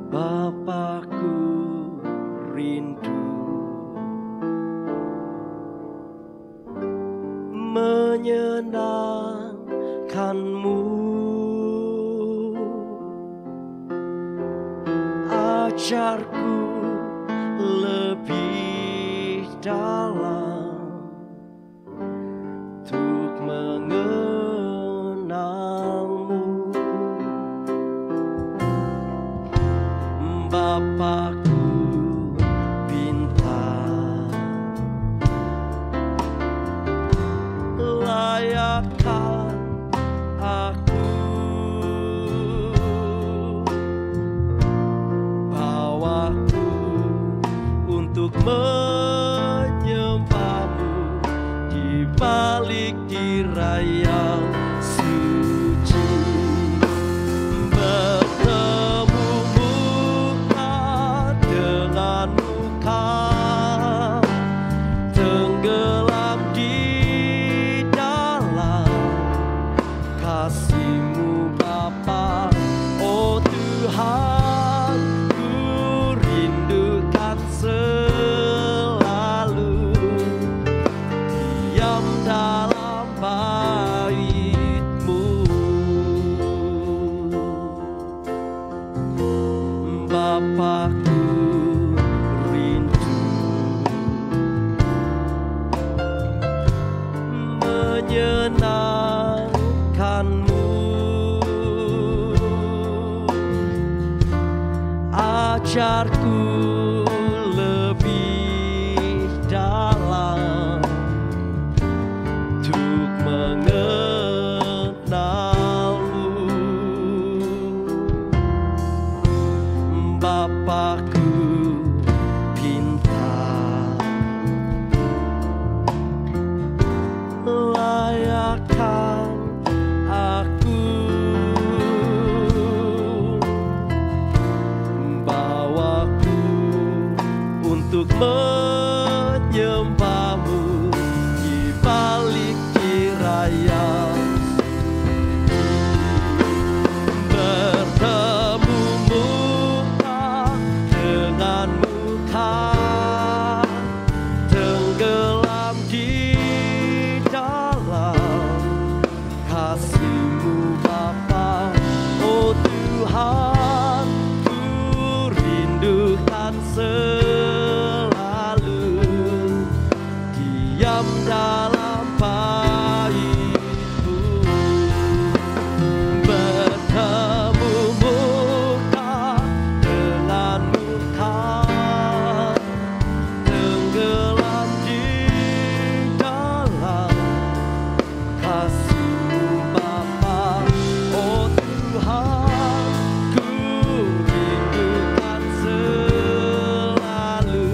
Bapakku rindu menyenangkanmu, ajarku lebih dalam untuk mengenalmu. Bapakku bintang, layakkan aku, bawaku untuk menyembahmu di balik tirai yang suci. Bertemu muka dengan muka, tenggelam di dalam kasih-Mu Bapa. Oh Tuhan, ku rindukan selalu diam dalam bait-Mu. Bapakku rindu menyenangkanmu, ajarku lebih dalam untuk mengenalmu. Bapakku pintar, layakkan aku, bawaku untuk menyembahmu di balik tirai yang bertemu muka dengan muka, tenggelam di dalam kasih-Mu Bapa. Oh Tuhan, ku rindukan selalu diam dalam bait-Mu. Bertemu muka dengan muka, tenggelam di dalam kasih-Mu Bapa. Oh Tuhan, ku rindukan selalu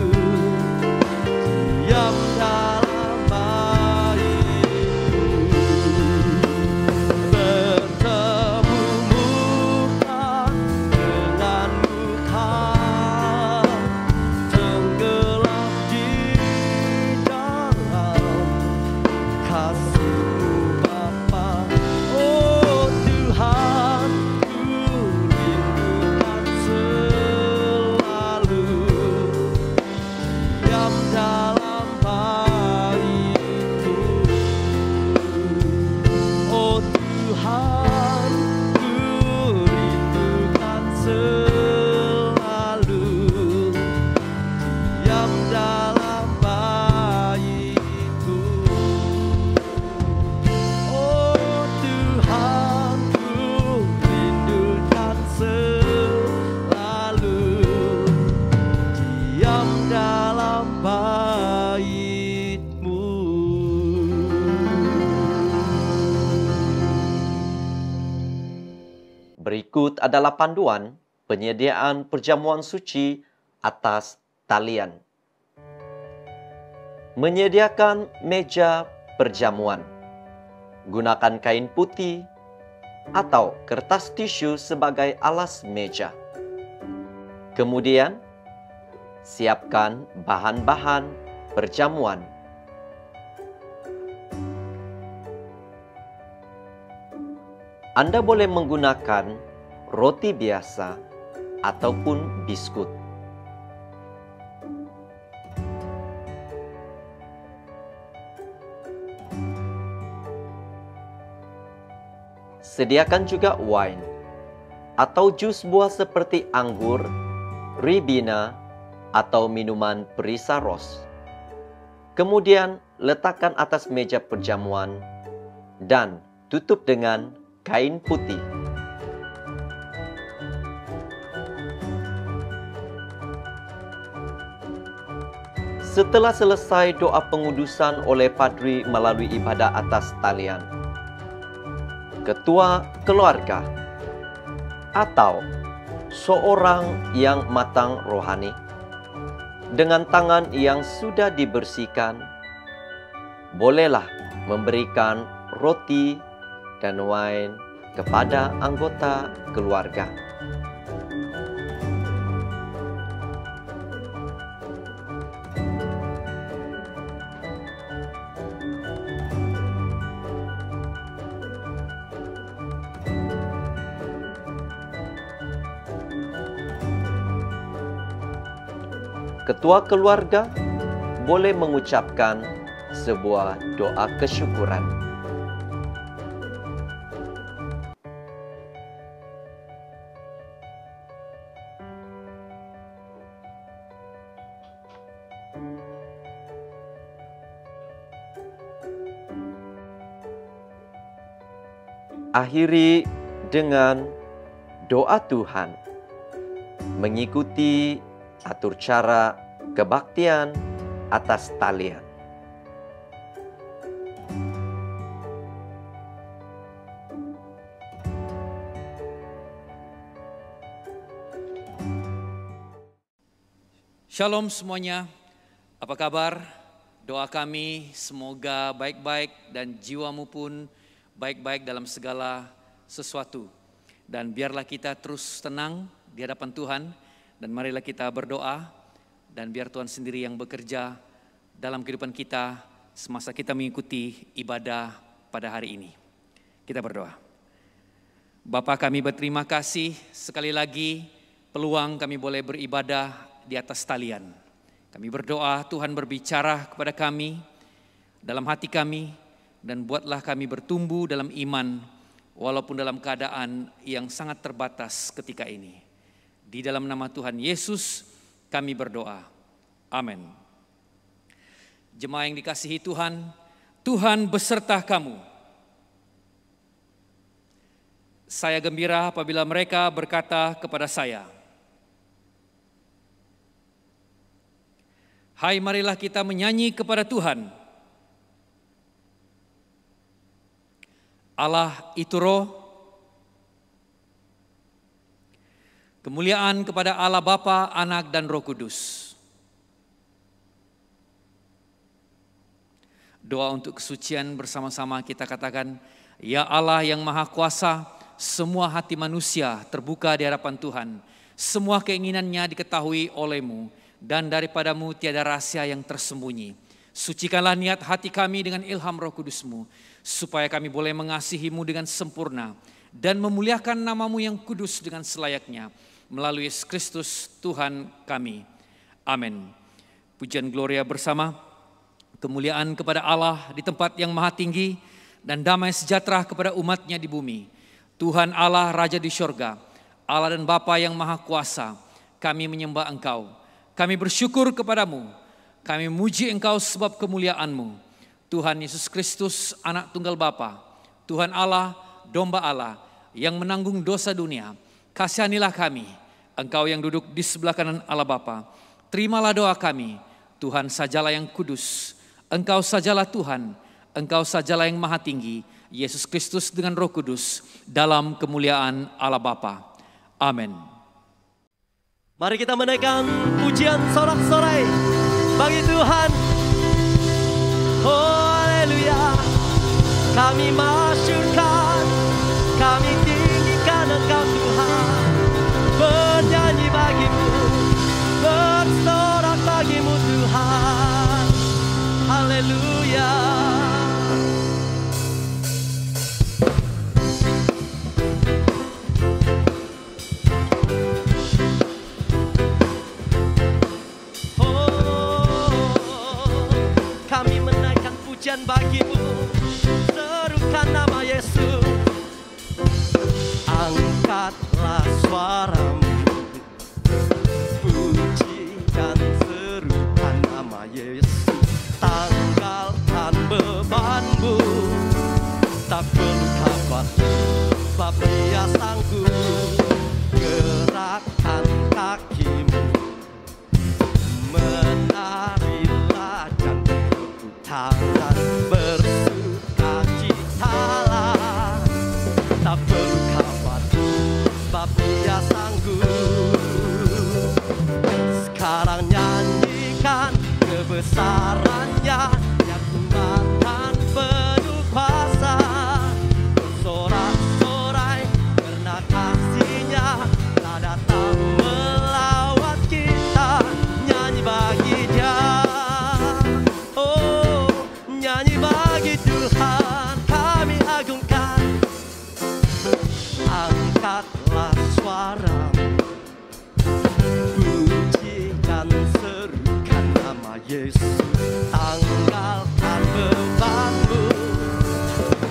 diam dalam bait-Mu. Bertemu muka dengan muka, tenggelam di dalam kasih-Mu Bapa. Oh Tuhan, ku rindukan selalu diam dalam bait-Mu. Oh Tuhan, ku rindukan selalu diam dalam bait-Mu. Oh Tuhan, ku rindukan selalu diam dalam bait-Mu. Berikut adalah panduan penyediaan perjamuan suci atas talian. Menyediakan meja perjamuan. Gunakan kain putih atau kertas tisu sebagai alas meja. Kemudian, siapkan bahan-bahan perjamuan. Anda boleh menggunakan roti biasa ataupun biskut. Sediakan juga wine atau jus buah seperti anggur, ribina, atau minuman perisa ros. Kemudian letakkan atas meja perjamuan dan tutup dengan kain putih. Setelah selesai doa pengudusan oleh padri melalui ibadah atas talian, ketua keluarga atau seorang yang matang rohani dengan tangan yang sudah dibersihkan bolehlah memberikan roti dan wine kepada anggota keluarga. Ketua keluarga boleh mengucapkan sebuah doa kesyukuran. Akhiri dengan doa Tuhan, mengikuti atur cara kebaktian atas talian. Shalom semuanya, apa kabar? Doa kami semoga baik-baik dan jiwamu pun baik-baik dalam segala sesuatu. Dan biarlah kita terus tenang di hadapan Tuhan. Dan marilah kita berdoa dan biar Tuhan sendiri yang bekerja dalam kehidupan kita semasa kita mengikuti ibadah pada hari ini. Kita berdoa. Bapa, kami berterima kasih sekali lagi peluang kami boleh beribadah di atas talian. Kami berdoa Tuhan berbicara kepada kami dalam hati kami dan buatlah kami bertumbuh dalam iman walaupun dalam keadaan yang sangat terbatas ketika ini. Di dalam nama Tuhan Yesus kami berdoa. Amin. Jemaat yang dikasihi Tuhan, Tuhan beserta kamu. Saya gembira apabila mereka berkata kepada saya, hai, marilah kita menyanyi kepada Tuhan. Allah itu roh. Kemuliaan kepada Allah Bapa, Anak, dan Roh Kudus. Doa untuk kesucian bersama-sama kita katakan, ya Allah yang Maha Kuasa, semua hati manusia terbuka di hadapan Tuhan. Semua keinginannya diketahui oleh-Mu, dan daripadamu tiada rahasia yang tersembunyi. Sucikanlah niat hati kami dengan ilham Roh Kudus-Mu, supaya kami boleh mengasihi-Mu dengan sempurna, dan memuliakan nama-Mu yang kudus dengan selayaknya, melalui Yesus Kristus Tuhan kami. Amin. Pujian gloria bersama. Kemuliaan kepada Allah di tempat yang maha tinggi dan damai sejahtera kepada umatnya di bumi. Tuhan Allah Raja di syurga, Allah dan Bapa yang maha kuasa, kami menyembah Engkau. Kami bersyukur kepadamu. Kami memuji Engkau sebab kemuliaan-Mu. Tuhan Yesus Kristus, Anak Tunggal Bapa, Tuhan Allah, Domba Allah yang menanggung dosa dunia. Kasihanilah kami, Engkau yang duduk di sebelah kanan Allah Bapa. Terimalah doa kami, Tuhan sajalah yang kudus. Engkau sajalah Tuhan, Engkau sajalah yang maha tinggi. Yesus Kristus dengan Roh Kudus dalam kemuliaan Allah Bapa. Amin. Mari kita menaikkan pujian sorak-sorai bagi Tuhan. Oh haleluya. Kami masyurkan, kami tinggikan Engkau Tuhan. Bernyanyi bagimu, bersorak bagimu Tuhan. Haleluya. bagimu, serukan nama Yesus. Angkatlah suaramu, puji dan serukan nama Yesus. Tanggalkan bebanmu, tak perlu khawatir, sebab Dia sanggup. Gerakkan kakimu, menarilah dan tepuk tangan, bersukacitalah. Tak perlu khawatir, sebab Dia sanggup. Sekarang nyanyikan kebesarannya, yang kuat dan penuh kuasa. Bersorak-sorai karena kasih-Nya telah datang melawat kita. Nyanyi bagi Dia, oh nyanyi bagi Tuhan kami agungkan. Angkatlah suaramu, puji dan serukan nama Yesus. Tanggalkan bebanmu,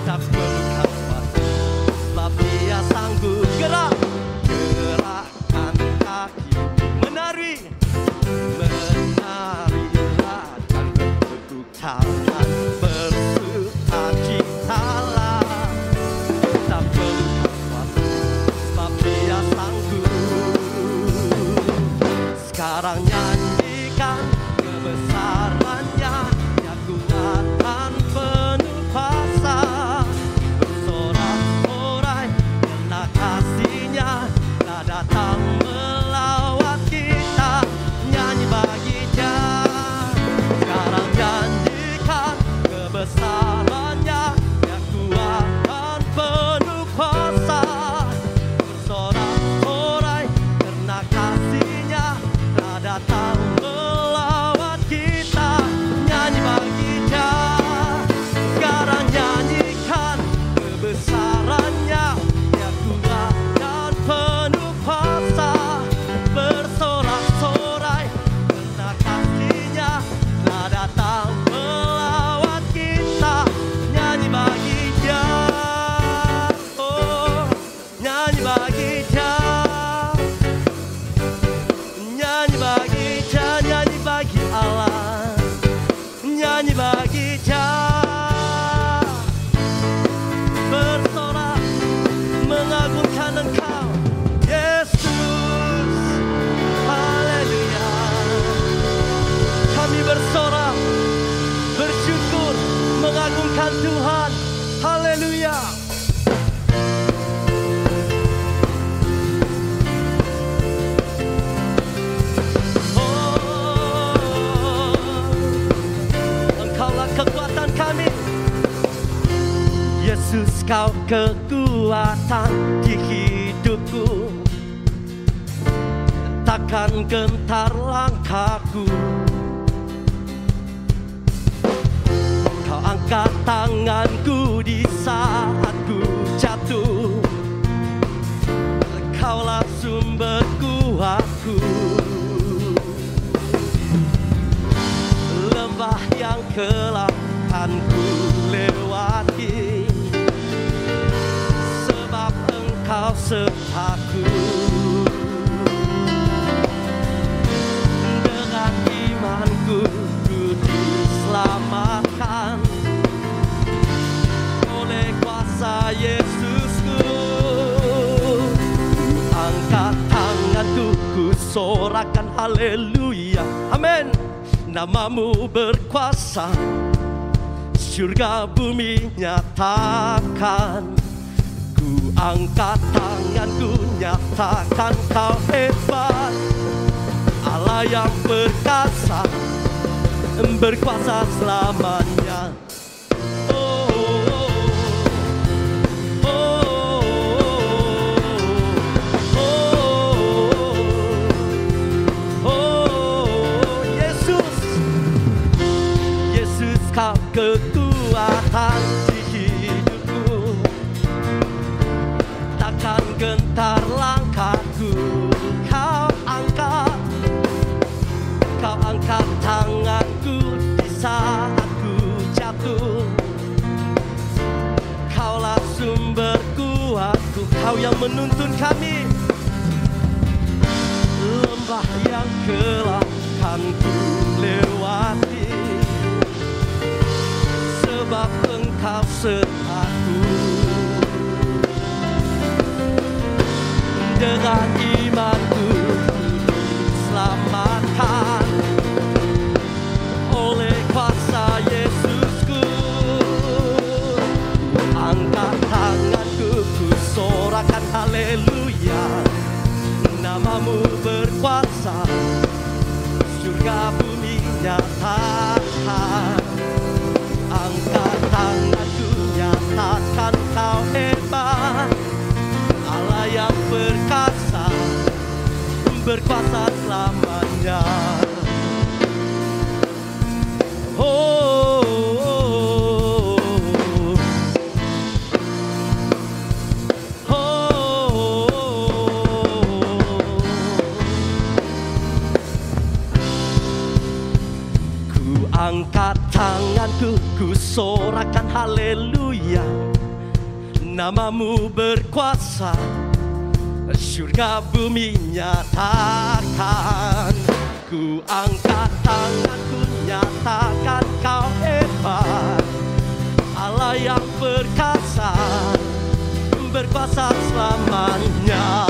tak perlu khawatir, sebab Dia sanggup. Gerakkan kaki, menarilah dan bertepuk tangan, bersukacitalah. Tak perlu khawatir, sebab Dia sanggup. Sekarang nyanyikan kebesarannya, yang kuat dan penuh kuasa. Bersorak-sorai karena kasih-Nya telah datang melawat kita. Nyanyi bagi Dia, sekarang nyanyikan kebesarannya, yang kuat dan penuh kuasa. Bersorak-sorai karena kasih-Nya telah datang melawat kita. Nyanyi bagi Dia, sekarang nyanyikan kebesarannya, yang kuat dan penuh kuasa. Bersorak-sorai karena kasih-Nya telah datang melawat kita. Nyanyi bagi Dia, oh nyanyi bagi Dia, nyanyi bagi Dia, nyanyi bagi Allah, nyanyi bagi Dia. Bersorak mengagungkan Engkau Yesus, haleluya. Kami bersorak, bersyukur, mengagungkan Tuhan, haleluya. Engkaulah kekuatan kami, Yesus, Kau kekuatan di hidupku. Takkan gentar langkahku, Kau angkat tanganku di saat ku jatuh. Kaulah sumber kuatku. Lembah yang kelam kan ku lewati, sebab Engkau sertaku. Dengan imanku ku diselamatkan oleh kuasa Yesusku. Angkat tanganku, ku sorakan haleluya, amin. Namamu berkuasa, surga bumi nyatakan. Ku angkat tanganku, nyatakan Kau hebat. Allah yang perkasa, berkuasa selamanya. Oh, oh, oh, oh, oh, Yesus, Yesus, Kau kekuatan di hidupku. Takkan gentar langkahku. Kau angkat tanganku di saat ku jatuh. Kau yang menuntun kami. Lembah yang gelap kan ku lewati, sebab Engkau sertaku. Dengan imanku selamatkan oleh kuasa Yesusku. Ku angkat tanganku, ku sorakan haleluya. Namamu berkuasa, surga bumi nyatakan. Angkat tanganku, nyatakan Kau hebat, Allah yang perkasa, berkuasa selamanya. Angkat tanganku, ku sorakan haleluya. Namamu berkuasa, surga bumi nyatakan. Ku angkat tanganku, nyatakan Kau hebat, Allah yang perkasa, berkuasa selamanya.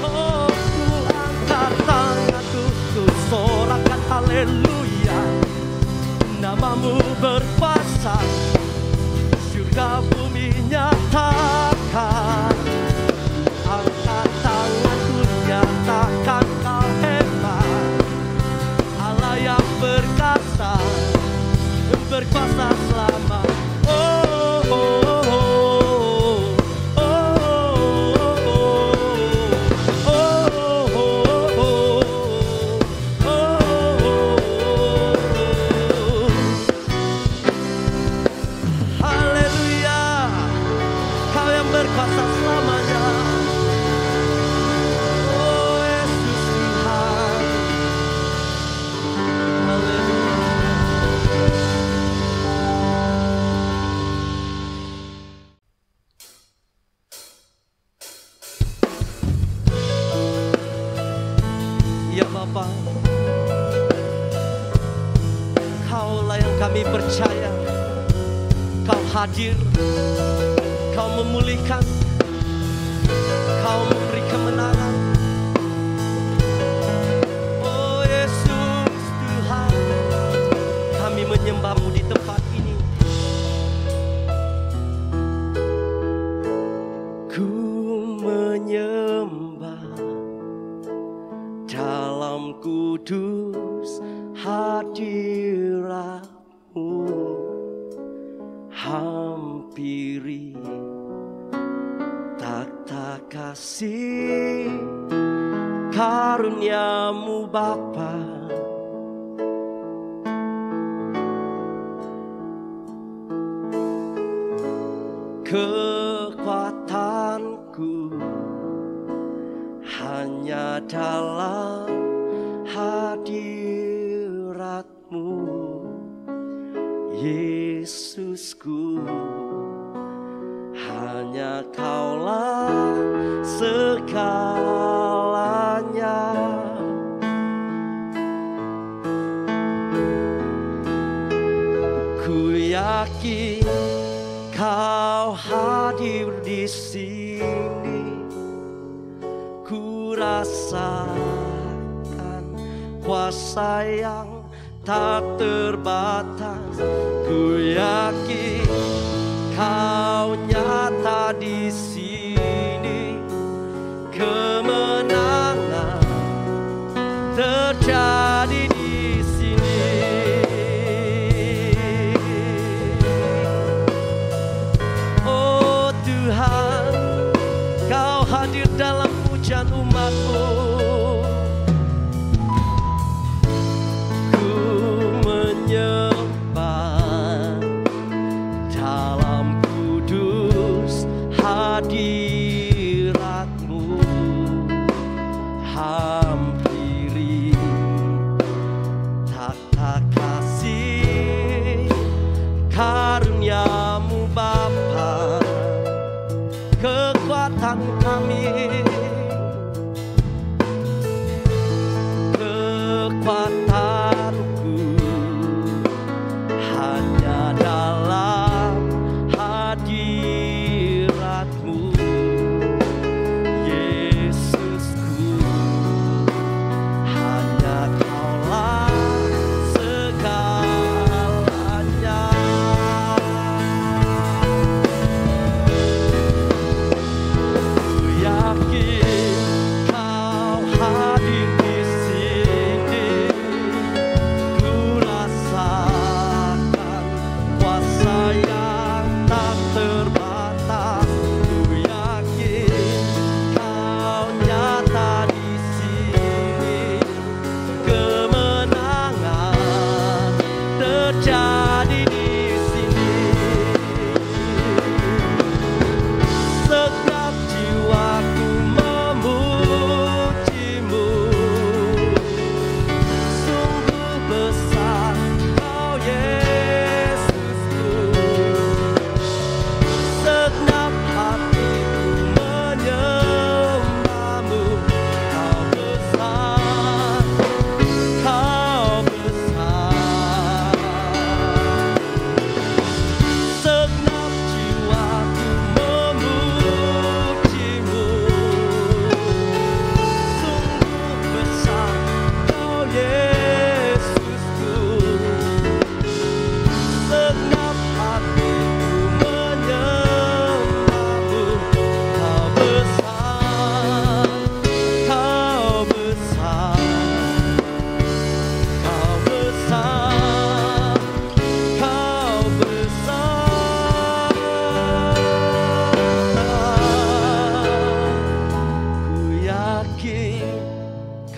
Oh, ku angkat tanganku, ku sorakan haleluya. Namamu berkuasa, surga bumi nyatakan. Angkat tanganku, nyatakan Kau hebat, Allah yang perkasa, berkuasa selama. Oh, oh, oh, oh, oh, oh, oh, oh, oh. Haleluya, Kau yang berkuasa selamanya. Oh Yesus Tuhan, haleluya. Ya Bapa, Kaulah yang kami percaya. Kau hadir, Kau memulihkan, Kau memberi kemenangan. Oh Yesus Tuhan, kami menyembah-Mu di tempat ini. Ku menyembah dalam kudus hadirat-Mu. Hampiri takhta kasih karunia-Mu Bapa. Kekuatanku hanya dalam hadirat-Mu, Yesusku. Hanya Kaulah segalanya. Ku yakin Kau hadir di sini. Ku rasakan kuasa yang tak terbatas. Ku yakin Kau nyata di sini. Kemenangan terjadi di sini. Oh Tuhan, Kau hadir dalam pujian umat-Mu. Ku menyembah dalam kudus hadirat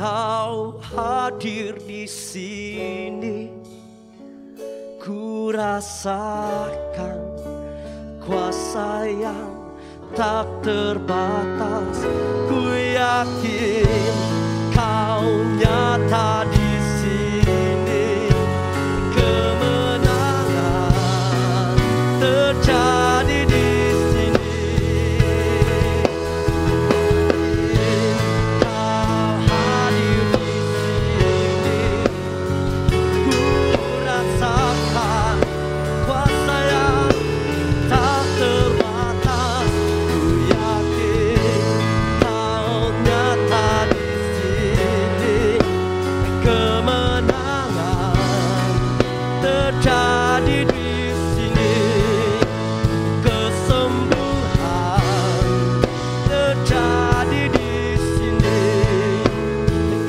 Kau hadir di sini, ku rasakan kuasa yang tak terbatas. Ku yakin kau nyata di sini, kemenangan terjadi di sini. Kau hadir di sini, ku rasakan kuasa yang tak terbatas. Ku yakin kau nyata di sini, kemenangan terjadi di sini, kesembuhan terjadi di sini,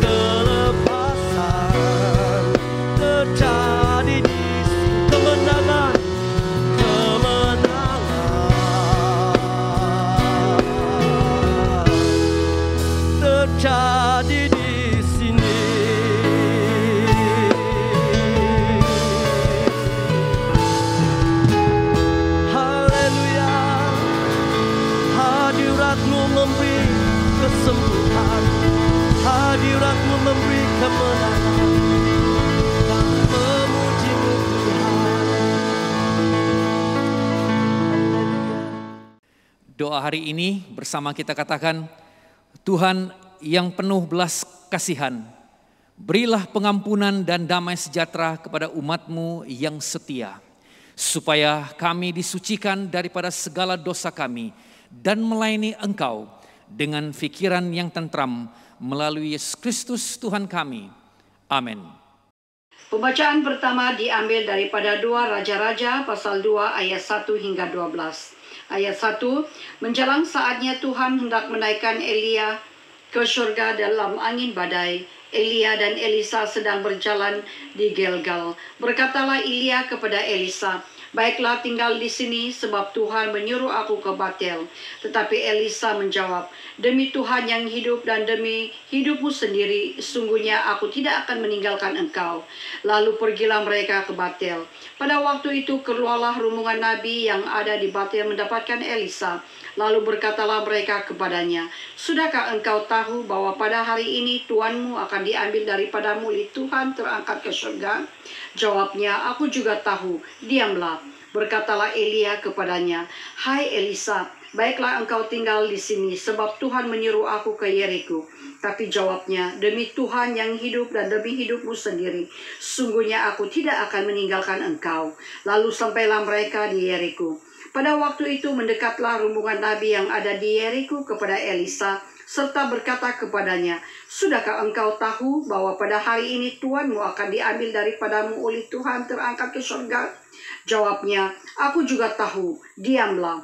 kelepasan terjadi di sini, kemenangan terjadi di sini. Haleluya, hadirat-Mu memberi kesembuhan, hadirat-Mu memberi kemenangan. Kami memuji-Mu Tuhan. Haleluya. Doa hari ini bersama kita katakan, Tuhan yang penuh belas kasihan, berilah pengampunan dan damai sejahtera kepada umat-Mu yang setia, supaya kami disucikan daripada segala dosa kami dan melayani Engkau dengan fikiran yang tentram melalui Yesus Kristus Tuhan kami. Amin. Pembacaan pertama diambil daripada 2 Raja-Raja pasal 2 ayat 1 hingga 12. Ayat 1, menjelang saatnya Tuhan hendak menaikkan Elia ke surga dalam angin badai. Elia dan Elisa sedang berjalan di Gilgal. Berkatalah Elia kepada Elisa, baiklah tinggal di sini sebab Tuhan menyuruh aku ke Batel. Tetapi Elisa menjawab, demi Tuhan yang hidup dan demi hidupmu sendiri, sungguhnya aku tidak akan meninggalkan engkau. Lalu pergilah mereka ke Batel. Pada waktu itu keluarlah rombongan nabi yang ada di Batel mendapatkan Elisa. Lalu berkatalah mereka kepadanya, sudahkah engkau tahu bahwa pada hari ini tuanmu akan diambil daripadamu oleh Tuhan terangkat ke surga? Jawabnya, aku juga tahu, diamlah. Berkatalah Elia kepadanya, hai Elisa, baiklah engkau tinggal di sini, sebab Tuhan menyuruh aku ke Yeriko. Tapi jawabnya, demi Tuhan yang hidup dan demi hidupmu sendiri, sungguhnya aku tidak akan meninggalkan engkau. Lalu sampailah mereka di Yeriko. Pada waktu itu mendekatlah rombongan nabi yang ada di Yeriko kepada Elisa, serta berkata kepadanya, sudahkah engkau tahu bahwa pada hari ini tuanmu akan diambil daripadamu oleh Tuhan terangkat ke surga? Jawabnya, aku juga tahu, diamlah.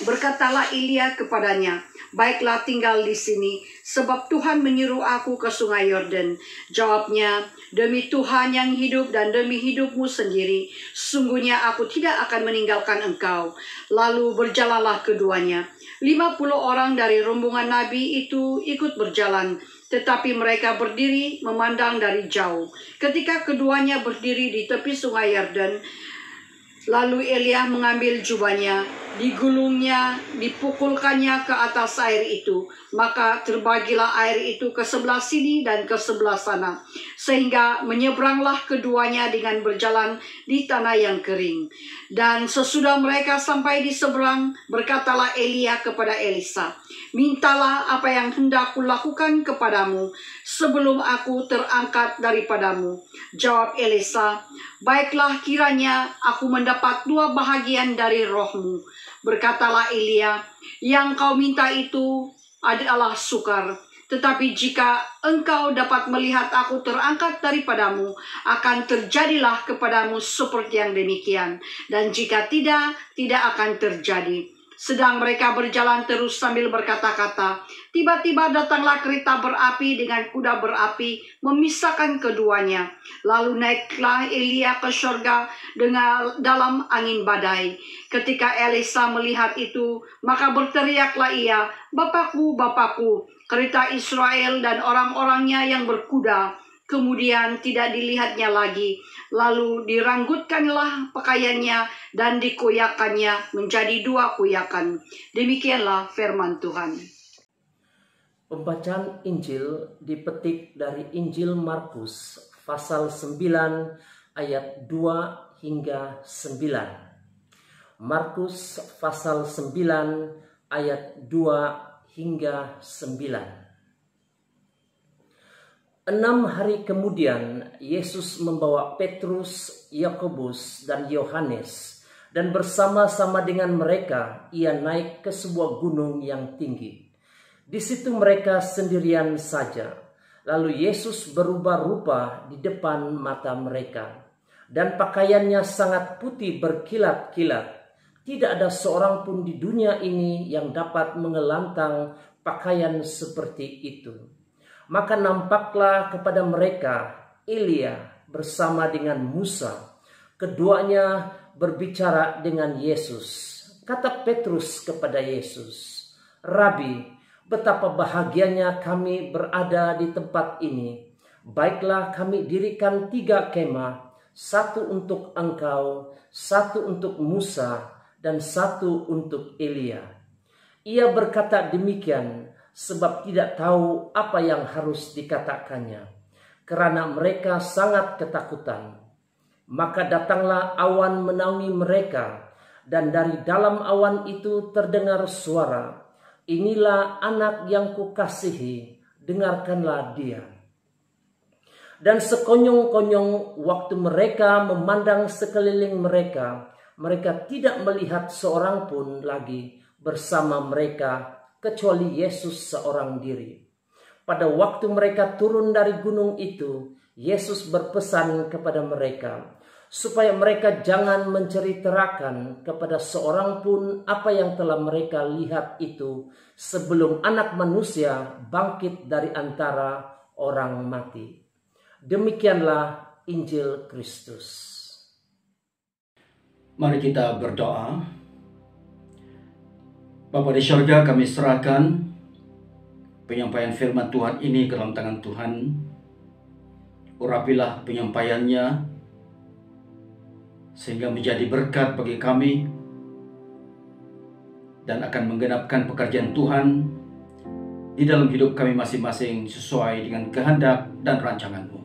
Berkatalah Elia kepadanya, baiklah tinggal di sini, sebab Tuhan menyuruh aku ke sungai Yordan. Jawabnya, demi Tuhan yang hidup dan demi hidupmu sendiri, sungguhnya aku tidak akan meninggalkan engkau. Lalu berjalanlah keduanya. 50 orang dari rombongan nabi itu ikut berjalan, tetapi mereka berdiri memandang dari jauh. Ketika keduanya berdiri di tepi sungai Yordan, lalu Elia mengambil jubahnya, digulungnya, dipukulkannya ke atas air itu. Maka terbagilah air itu ke sebelah sini dan ke sebelah sana, sehingga menyeberanglah keduanya dengan berjalan di tanah yang kering. Dan sesudah mereka sampai di seberang, berkatalah Elia kepada Elisa, mintalah apa yang hendak kulakukan kepadamu sebelum aku terangkat daripadamu. Jawab Elisa, baiklah kiranya aku mendapat 2 bahagian dari rohmu. Berkatalah Elia, yang kau minta itu adalah sukar. Tetapi jika engkau dapat melihat aku terangkat daripadamu, akan terjadilah kepadamu seperti yang demikian. Dan jika tidak, tidak akan terjadi. Sedang mereka berjalan terus sambil berkata-kata, tiba-tiba datanglah kereta berapi dengan kuda berapi memisahkan keduanya. Lalu naiklah Elia ke surga dengan dalam angin badai. Ketika Elisa melihat itu, maka berteriaklah ia, Bapakku, Bapakku, Kereta Israel dan orang-orangnya yang berkuda kemudian tidak dilihatnya lagi. Lalu diranggutkanlah pakaiannya dan dikoyakannya menjadi 2 koyakan. Demikianlah firman Tuhan. Pembacaan Injil dipetik dari Injil Markus pasal 9 ayat 2 hingga 9. Markus pasal 9 ayat 2 hingga 9. 6 hari kemudian Yesus membawa Petrus, Yakobus, dan Yohanes, dan bersama-sama dengan mereka ia naik ke sebuah gunung yang tinggi. Di situ mereka sendirian saja. Lalu Yesus berubah rupa di depan mata mereka, dan pakaiannya sangat putih berkilat-kilat. Tidak ada seorang pun di dunia ini yang dapat mengelantang pakaian seperti itu. Maka nampaklah kepada mereka Elia bersama dengan Musa. Keduanya berbicara dengan Yesus. Kata Petrus kepada Yesus, "Rabi, betapa bahagianya kami berada di tempat ini. Baiklah kami dirikan 3 kemah, 1 untuk engkau, 1 untuk Musa, dan 1 untuk Elia." Ia berkata demikian sebab tidak tahu apa yang harus dikatakannya, karena mereka sangat ketakutan. Maka datanglah awan menaungi mereka, dan dari dalam awan itu terdengar suara, "Inilah anak yang kukasihi, dengarkanlah dia." Dan sekonyong-konyong waktu mereka memandang sekeliling mereka, mereka tidak melihat seorang pun lagi bersama mereka, kecuali Yesus seorang diri. Pada waktu mereka turun dari gunung itu, Yesus berpesan kepada mereka, supaya mereka jangan menceritakan kepada seorang pun apa yang telah mereka lihat itu, sebelum Anak Manusia bangkit dari antara orang mati. Demikianlah Injil Kristus. Mari kita berdoa. Bapa di surga, kami serahkan penyampaian firman Tuhan ini ke dalam tangan Tuhan. Urapilah penyampaiannya sehingga menjadi berkat bagi kami dan akan menggenapkan pekerjaan Tuhan di dalam hidup kami masing-masing sesuai dengan kehendak dan rancangan-Mu.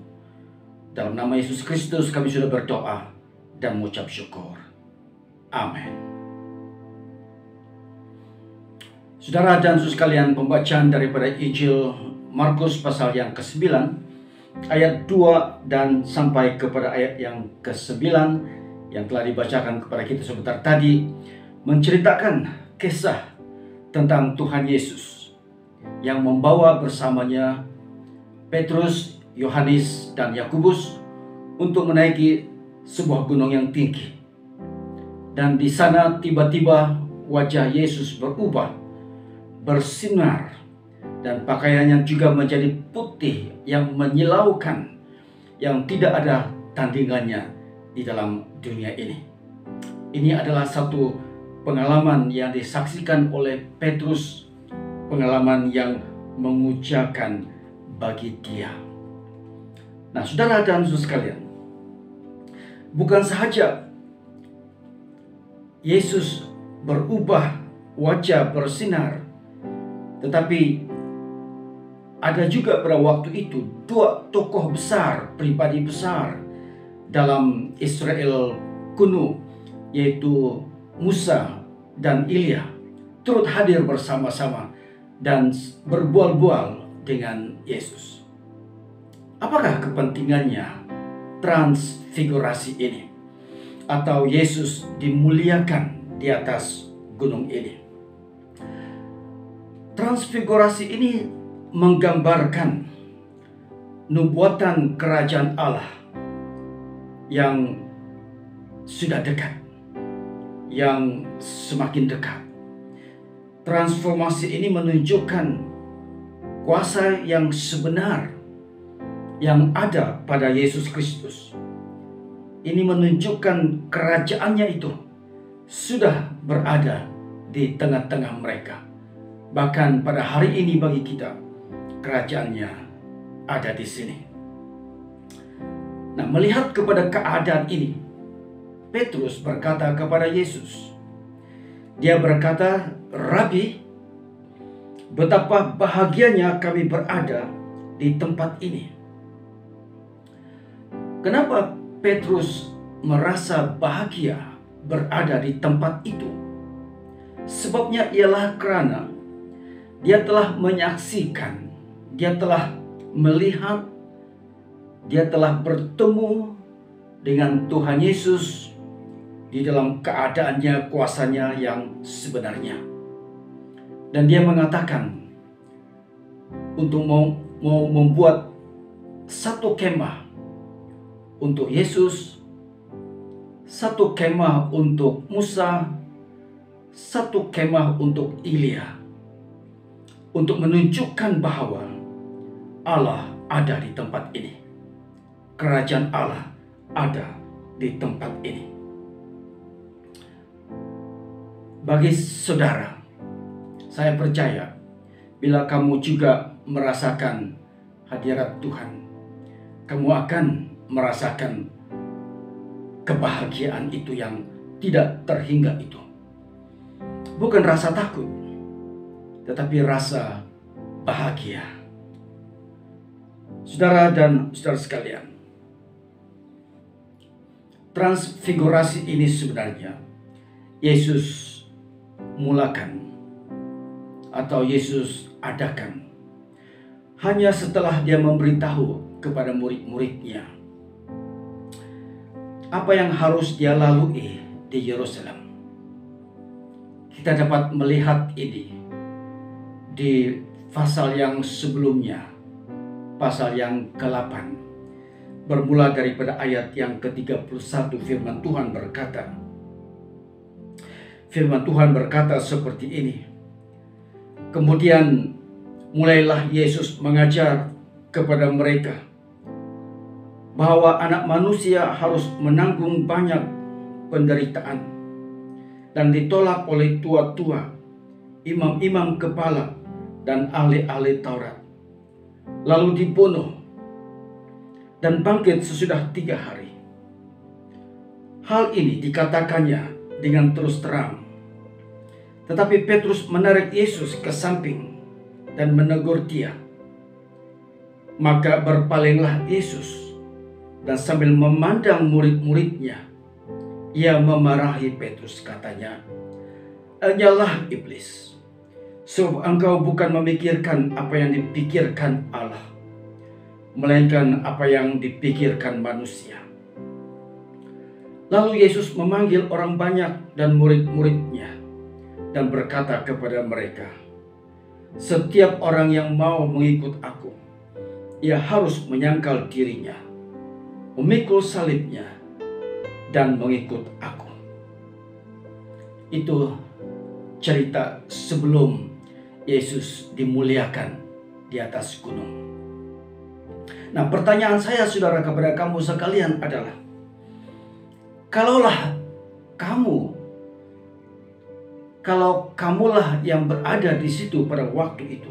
Dalam nama Yesus Kristus kami sudah berdoa dan mengucap syukur. Amin. Saudara dan saudara sekalian, pembacaan daripada Injil Markus pasal yang ke-9 ayat 2 dan sampai kepada ayat yang ke-9 yang telah dibacakan kepada kita sebentar tadi menceritakan kisah tentang Tuhan Yesus yang membawa bersamanya Petrus, Yohanes, dan Yakobus untuk menaiki sebuah gunung yang tinggi. Dan di sana tiba-tiba wajah Yesus berubah, bersinar, dan pakaiannya juga menjadi putih yang menyilaukan, yang tidak ada tandingannya di dalam dunia ini. Ini adalah satu pengalaman yang disaksikan oleh Petrus, pengalaman yang mengujakan bagi dia. Nah, saudara dan saudara sekalian, bukan sahaja Yesus berubah, wajah bersinar, tetapi ada juga pada waktu itu 2 tokoh besar, pribadi besar dalam Israel kuno, yaitu Musa dan Elia, turut hadir bersama-sama dan berbual-bual dengan Yesus. Apakah kepentingannya transfigurasi ini, atau Yesus dimuliakan di atas gunung ini? Transfigurasi ini menggambarkan nubuatan kerajaan Allah yang sudah dekat, yang semakin dekat. Transformasi ini menunjukkan kuasa yang sebenar yang ada pada Yesus Kristus. Ini menunjukkan kerajaannya itu sudah berada di tengah-tengah mereka. Bahkan pada hari ini bagi kita, kerajaannya ada di sini. Nah, melihat kepada keadaan ini, Petrus berkata kepada Yesus. Dia berkata, "Rabi, betapa bahagianya kami berada di tempat ini." Kenapa Petrus merasa bahagia berada di tempat itu? Sebabnya ialah karena dia telah menyaksikan, dia telah melihat, dia telah bertemu dengan Tuhan Yesus di dalam keadaannya, kuasanya yang sebenarnya. Dan dia mengatakan untuk mau membuat satu kemah untuk Yesus, satu kemah untuk Musa, satu kemah untuk Elia, untuk menunjukkan bahwa Allah ada di tempat ini. Kerajaan Allah ada di tempat ini. Bagi saudara, saya percaya bila kamu juga merasakan hadirat Tuhan, kamu akan merasakan kebahagiaan itu yang tidak terhingga itu. Bukan rasa takut, tetapi rasa bahagia. Saudara dan saudara sekalian, transfigurasi ini sebenarnya Yesus mulakan atau Yesus adakan hanya setelah dia memberitahu kepada murid-muridnya apa yang harus dia lalui di Yerusalem. Kita dapat melihat ini di pasal yang sebelumnya, pasal yang ke-8. Bermula daripada ayat yang ke-31, firman Tuhan berkata seperti ini. Kemudian mulailah Yesus mengajar kepada mereka bahwa anak manusia harus menanggung banyak penderitaan dan ditolak oleh tua-tua, imam-imam kepala, dan ahli-ahli Taurat, lalu dibunuh dan bangkit sesudah 3 hari. Hal ini dikatakannya dengan terus terang. Tetapi Petrus menarik Yesus ke samping dan menegur dia. Maka berpalinglah Yesus dan sambil memandang murid-muridnya, ia memarahi Petrus, katanya, "Enyalah iblis, sebab engkau bukan memikirkan apa yang dipikirkan Allah, melainkan apa yang dipikirkan manusia." Lalu Yesus memanggil orang banyak dan murid-muridnya dan berkata kepada mereka, "Setiap orang yang mau mengikut aku, ia harus menyangkal dirinya, memikul salibnya, dan mengikut aku." Itu cerita sebelum Yesus dimuliakan di atas gunung. Nah, pertanyaan saya, saudara, kepada kamu sekalian adalah, kalau kamulah yang berada di situ pada waktu itu,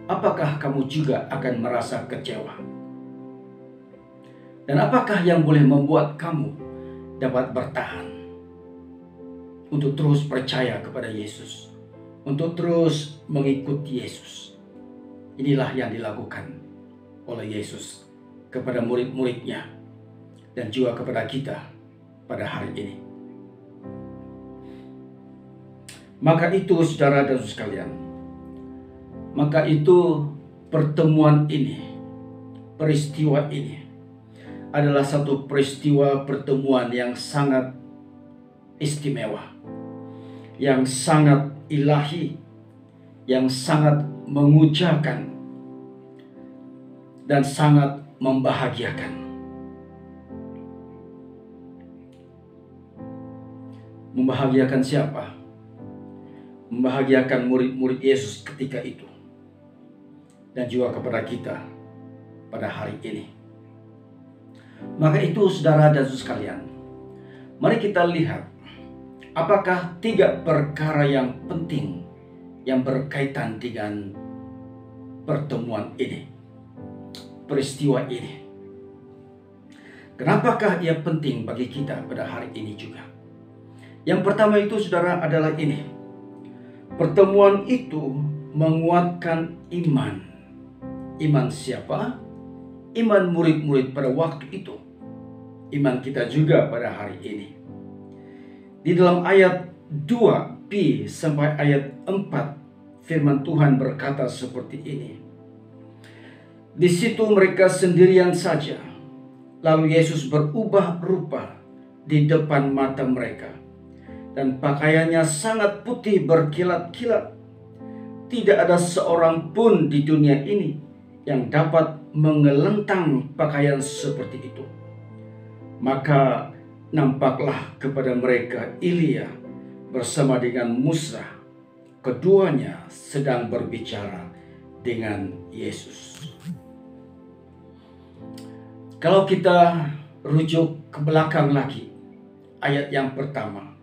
apakah kamu juga akan merasa kecewa? Dan apakah yang boleh membuat kamu dapat bertahan untuk terus percaya kepada Yesus, untuk terus mengikuti Yesus? Inilah yang dilakukan oleh Yesus kepada murid-muridnya dan juga kepada kita pada hari ini. Maka itu, saudara dan saudara sekalian, maka itu pertemuan ini, peristiwa ini adalah satu peristiwa pertemuan yang sangat istimewa, yang sangat ilahi, yang sangat mengujakan dan sangat membahagiakan. Membahagiakan siapa? Membahagiakan murid-murid Yesus ketika itu, dan juga kepada kita pada hari ini. Maka itu, saudara dan saudara sekalian, mari kita lihat apakah 3 perkara yang penting yang berkaitan dengan pertemuan ini, peristiwa ini. Kenapakah ia penting bagi kita pada hari ini juga? Yang pertama itu, saudara, adalah ini. Pertemuan itu menguatkan iman. Iman siapa? Iman murid-murid pada waktu itu. Iman kita juga pada hari ini. Di dalam ayat 2b sampai ayat 4, firman Tuhan berkata seperti ini. Di situ mereka sendirian saja. Lalu Yesus berubah rupa di depan mata mereka, dan pakaiannya sangat putih berkilat-kilat. Tidak ada seorang pun di dunia ini yang dapat mengelentang pakaian seperti itu. Maka nampaklah kepada mereka Elia bersama dengan Musa. Keduanya sedang berbicara dengan Yesus. Kalau kita rujuk ke belakang lagi, ayat yang pertama,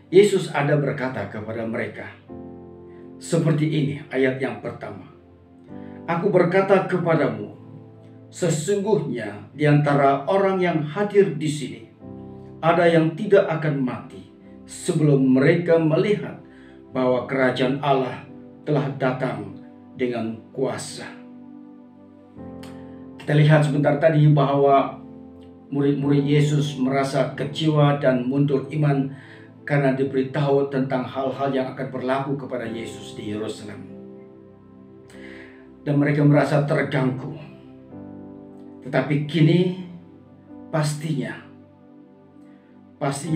Yesus ada berkata kepada mereka seperti ini, ayat yang pertama. Aku berkata kepadamu, sesungguhnya di antara orang yang hadir di sini ada yang tidak akan mati sebelum mereka melihat bahwa kerajaan Allah telah datang dengan kuasa. Kita lihat sebentar tadi bahwa murid-murid Yesus merasa kecewa dan mundur iman karena diberitahu tentang hal-hal yang akan berlaku kepada Yesus di Yerusalem. Dan mereka merasa terganggu. Tetapi kini pastinya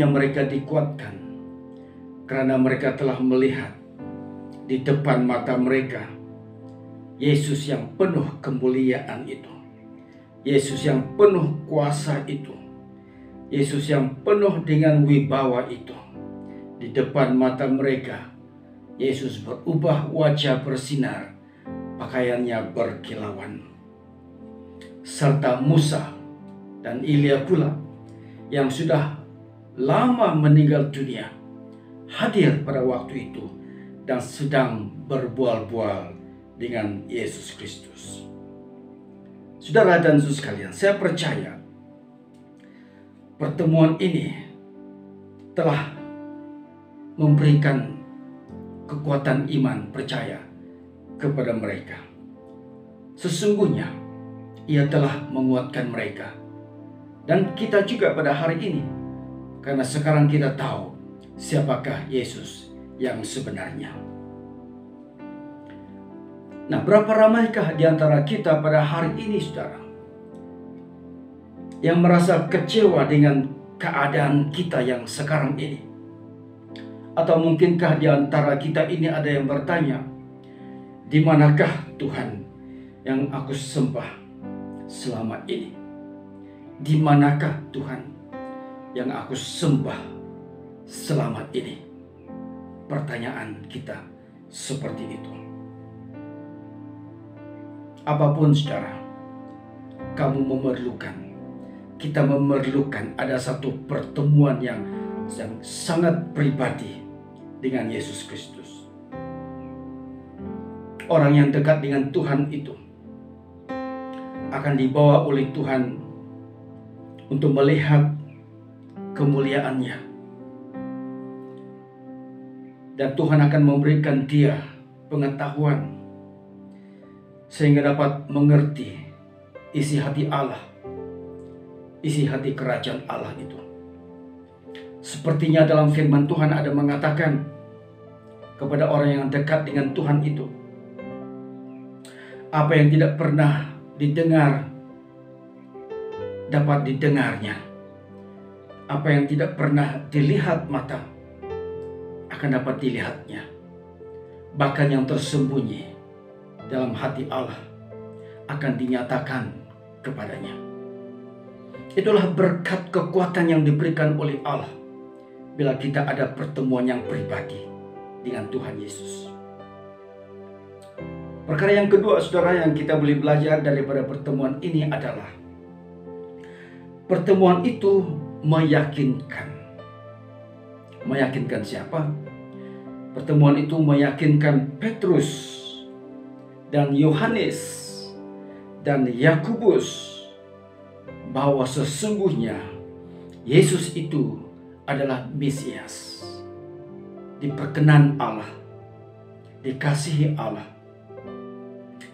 mereka dikuatkan karena mereka telah melihat di depan mata mereka Yesus yang penuh kemuliaan itu. Yesus yang penuh kuasa itu. Yesus yang penuh dengan wibawa itu. Di depan mata mereka, Yesus berubah wajah bersinar, pakaiannya berkilauan. Serta Musa dan Elia pula yang sudah lama meninggal dunia hadir pada waktu itu dan sedang berbual-bual dengan Yesus Kristus. Saudara dan saudara sekalian, saya percaya pertemuan ini telah memberikan kekuatan iman percaya kepada mereka. Sesungguhnya ia telah menguatkan mereka. Dan kita juga pada hari ini, karena sekarang kita tahu siapakah Yesus yang sebenarnya. Nah, berapa ramaikah di antara kita pada hari ini, saudara, yang merasa kecewa dengan keadaan kita yang sekarang ini? Atau mungkinkah di antara kita ini ada yang bertanya, di manakah Tuhan yang aku sembah selama ini? Di manakah Tuhan yang aku sembah selama ini? Pertanyaan kita seperti itu. Apapun, saudara, kamu memerlukan, kita memerlukan ada satu pertemuan yang sangat pribadi dengan Yesus Kristus. Orang yang dekat dengan Tuhan itu akan dibawa oleh Tuhan untuk melihat kemuliaan-Nya. Dan Tuhan akan memberikan dia pengetahuan sehingga dapat mengerti isi hati Allah, isi hati kerajaan Allah itu. Sepertinya dalam firman Tuhan ada mengatakan kepada orang yang dekat dengan Tuhan itu, apa yang tidak pernah didengar dapat didengarnya. Apa yang tidak pernah dilihat mata akan dapat dilihatnya. Bahkan yang tersembunyi dalam hati Allah akan dinyatakan kepadanya. Itulah berkat kekuatan yang diberikan oleh Allah bila kita ada pertemuan yang pribadi dengan Tuhan Yesus. Perkara yang kedua, saudara, yang kita boleh belajar daripada pertemuan ini adalah pertemuan itu meyakinkan. Meyakinkan siapa? Pertemuan itu meyakinkan Petrus dan Yohanes dan Yakobus bahwa sesungguhnya Yesus itu adalah Mesias, diperkenan Allah, dikasihi Allah,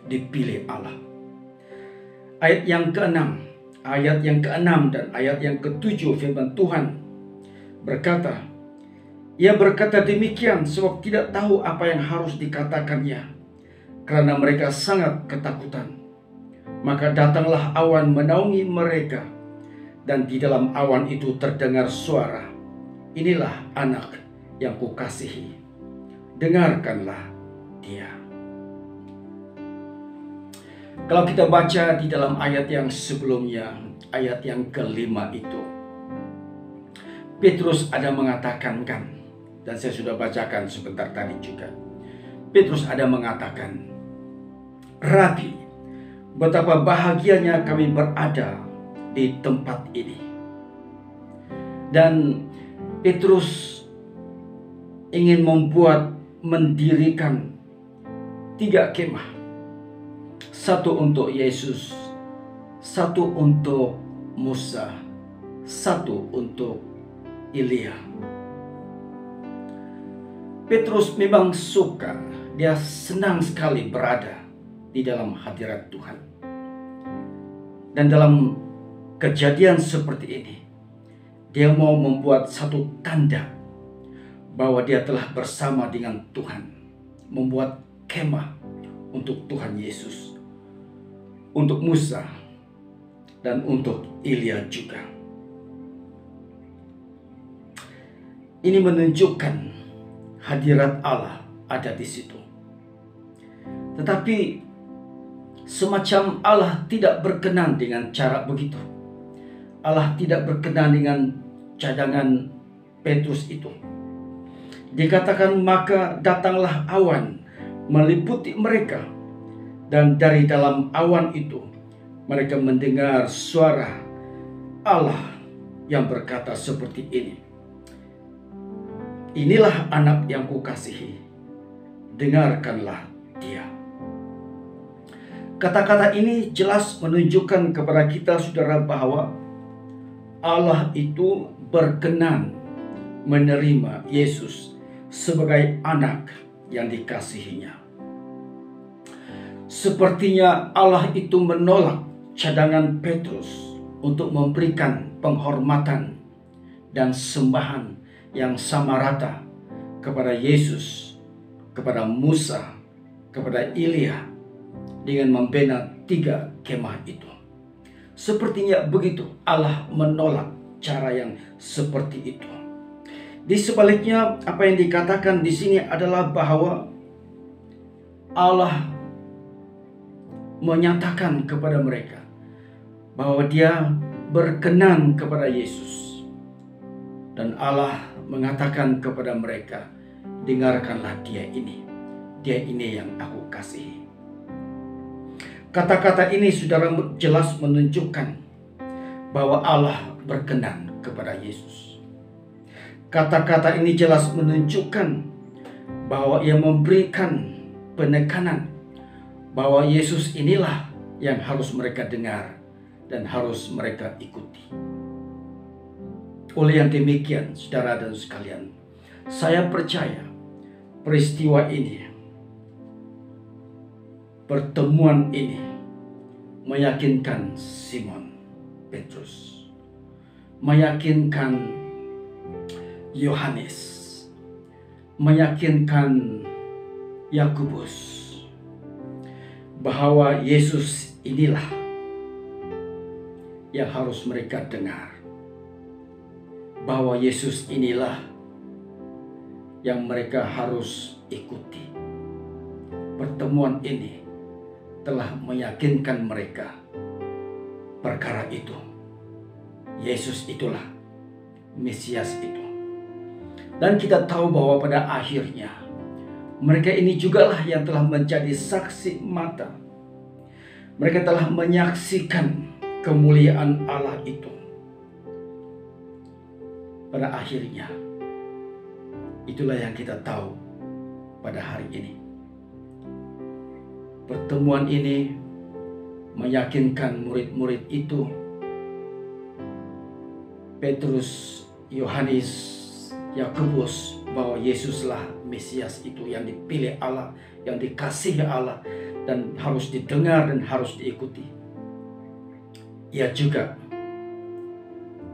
dipilih Allah. Ayat yang ke-6, ayat yang ke-6 dan ayat yang ke-7 firman Tuhan berkata, ia berkata demikian sebab tidak tahu apa yang harus dikatakannya, karena mereka sangat ketakutan. Maka datanglah awan menaungi mereka, dan di dalam awan itu terdengar suara, inilah anak yang kukasihi, dengarkanlah dia. Kalau kita baca di dalam ayat yang sebelumnya, ayat yang ke-5 itu, Petrus ada mengatakan kan, dan saya sudah bacakan sebentar tadi juga. Petrus ada mengatakan, Rabi, betapa bahagianya kami berada di tempat ini. Dan Petrus ingin mendirikan 3 kemah. Satu untuk Yesus, satu untuk Musa, satu untuk Elia. Petrus memang suka, dia senang sekali berada di dalam hadirat Tuhan. Dan dalam kejadian seperti ini, dia mau membuat satu tanda bahwa dia telah bersama dengan Tuhan, membuat kemah untuk Tuhan Yesus, untuk Musa, dan untuk Elia juga. Ini menunjukkan hadirat Allah ada di situ. Tetapi semacam Allah tidak berkenan dengan cara begitu. Allah tidak berkenan dengan cadangan Petrus itu. Dikatakan maka datanglah awan meliputi mereka, dan dari dalam awan itu mereka mendengar suara Allah yang berkata seperti ini, inilah anak yang kukasihi, dengarkanlah dia. Kata-kata ini jelas menunjukkan kepada kita, saudara, bahwa Allah itu berkenan menerima Yesus sebagai anak yang dikasihinya. Sepertinya Allah itu menolak cadangan Petrus untuk memberikan penghormatan dan sembahan yang sama rata kepada Yesus, kepada Musa, kepada Elia, dengan membina 3 kemah itu. Sepertinya begitu Allah menolak cara yang seperti itu. Di sebaliknya, apa yang dikatakan di sini adalah bahwa Allah menyatakan kepada mereka bahwa dia berkenan kepada Yesus. Dan Allah mengatakan kepada mereka, dengarkanlah dia ini yang aku kasihi. Kata-kata ini, saudara, jelas menunjukkan bahwa Allah berkenan kepada Yesus. Kata-kata ini jelas menunjukkan bahwa ia memberikan penekanan bahwa Yesus inilah yang harus mereka dengar dan harus mereka ikuti. Oleh yang demikian, saudara dan sekalian, saya percaya peristiwa ini, pertemuan ini meyakinkan Simon Petrus, meyakinkan Yohanes, meyakinkan Yakobus, bahwa Yesus inilah yang harus mereka dengar, bahwa Yesus inilah yang mereka harus ikuti. Pertemuan ini telah meyakinkan mereka perkara itu. Yesus itulah Mesias itu. Dan kita tahu bahwa pada akhirnya mereka ini jugalah yang telah menjadi saksi mata. Mereka telah menyaksikan kemuliaan Allah itu. Pada akhirnya, itulah yang kita tahu pada hari ini. Pertemuan ini meyakinkan murid-murid itu, Petrus, Yohanes, Yakobus, bahwa Yesuslah Mesias itu yang dipilih Allah, yang dikasihi Allah, dan harus didengar dan harus diikuti. Ia juga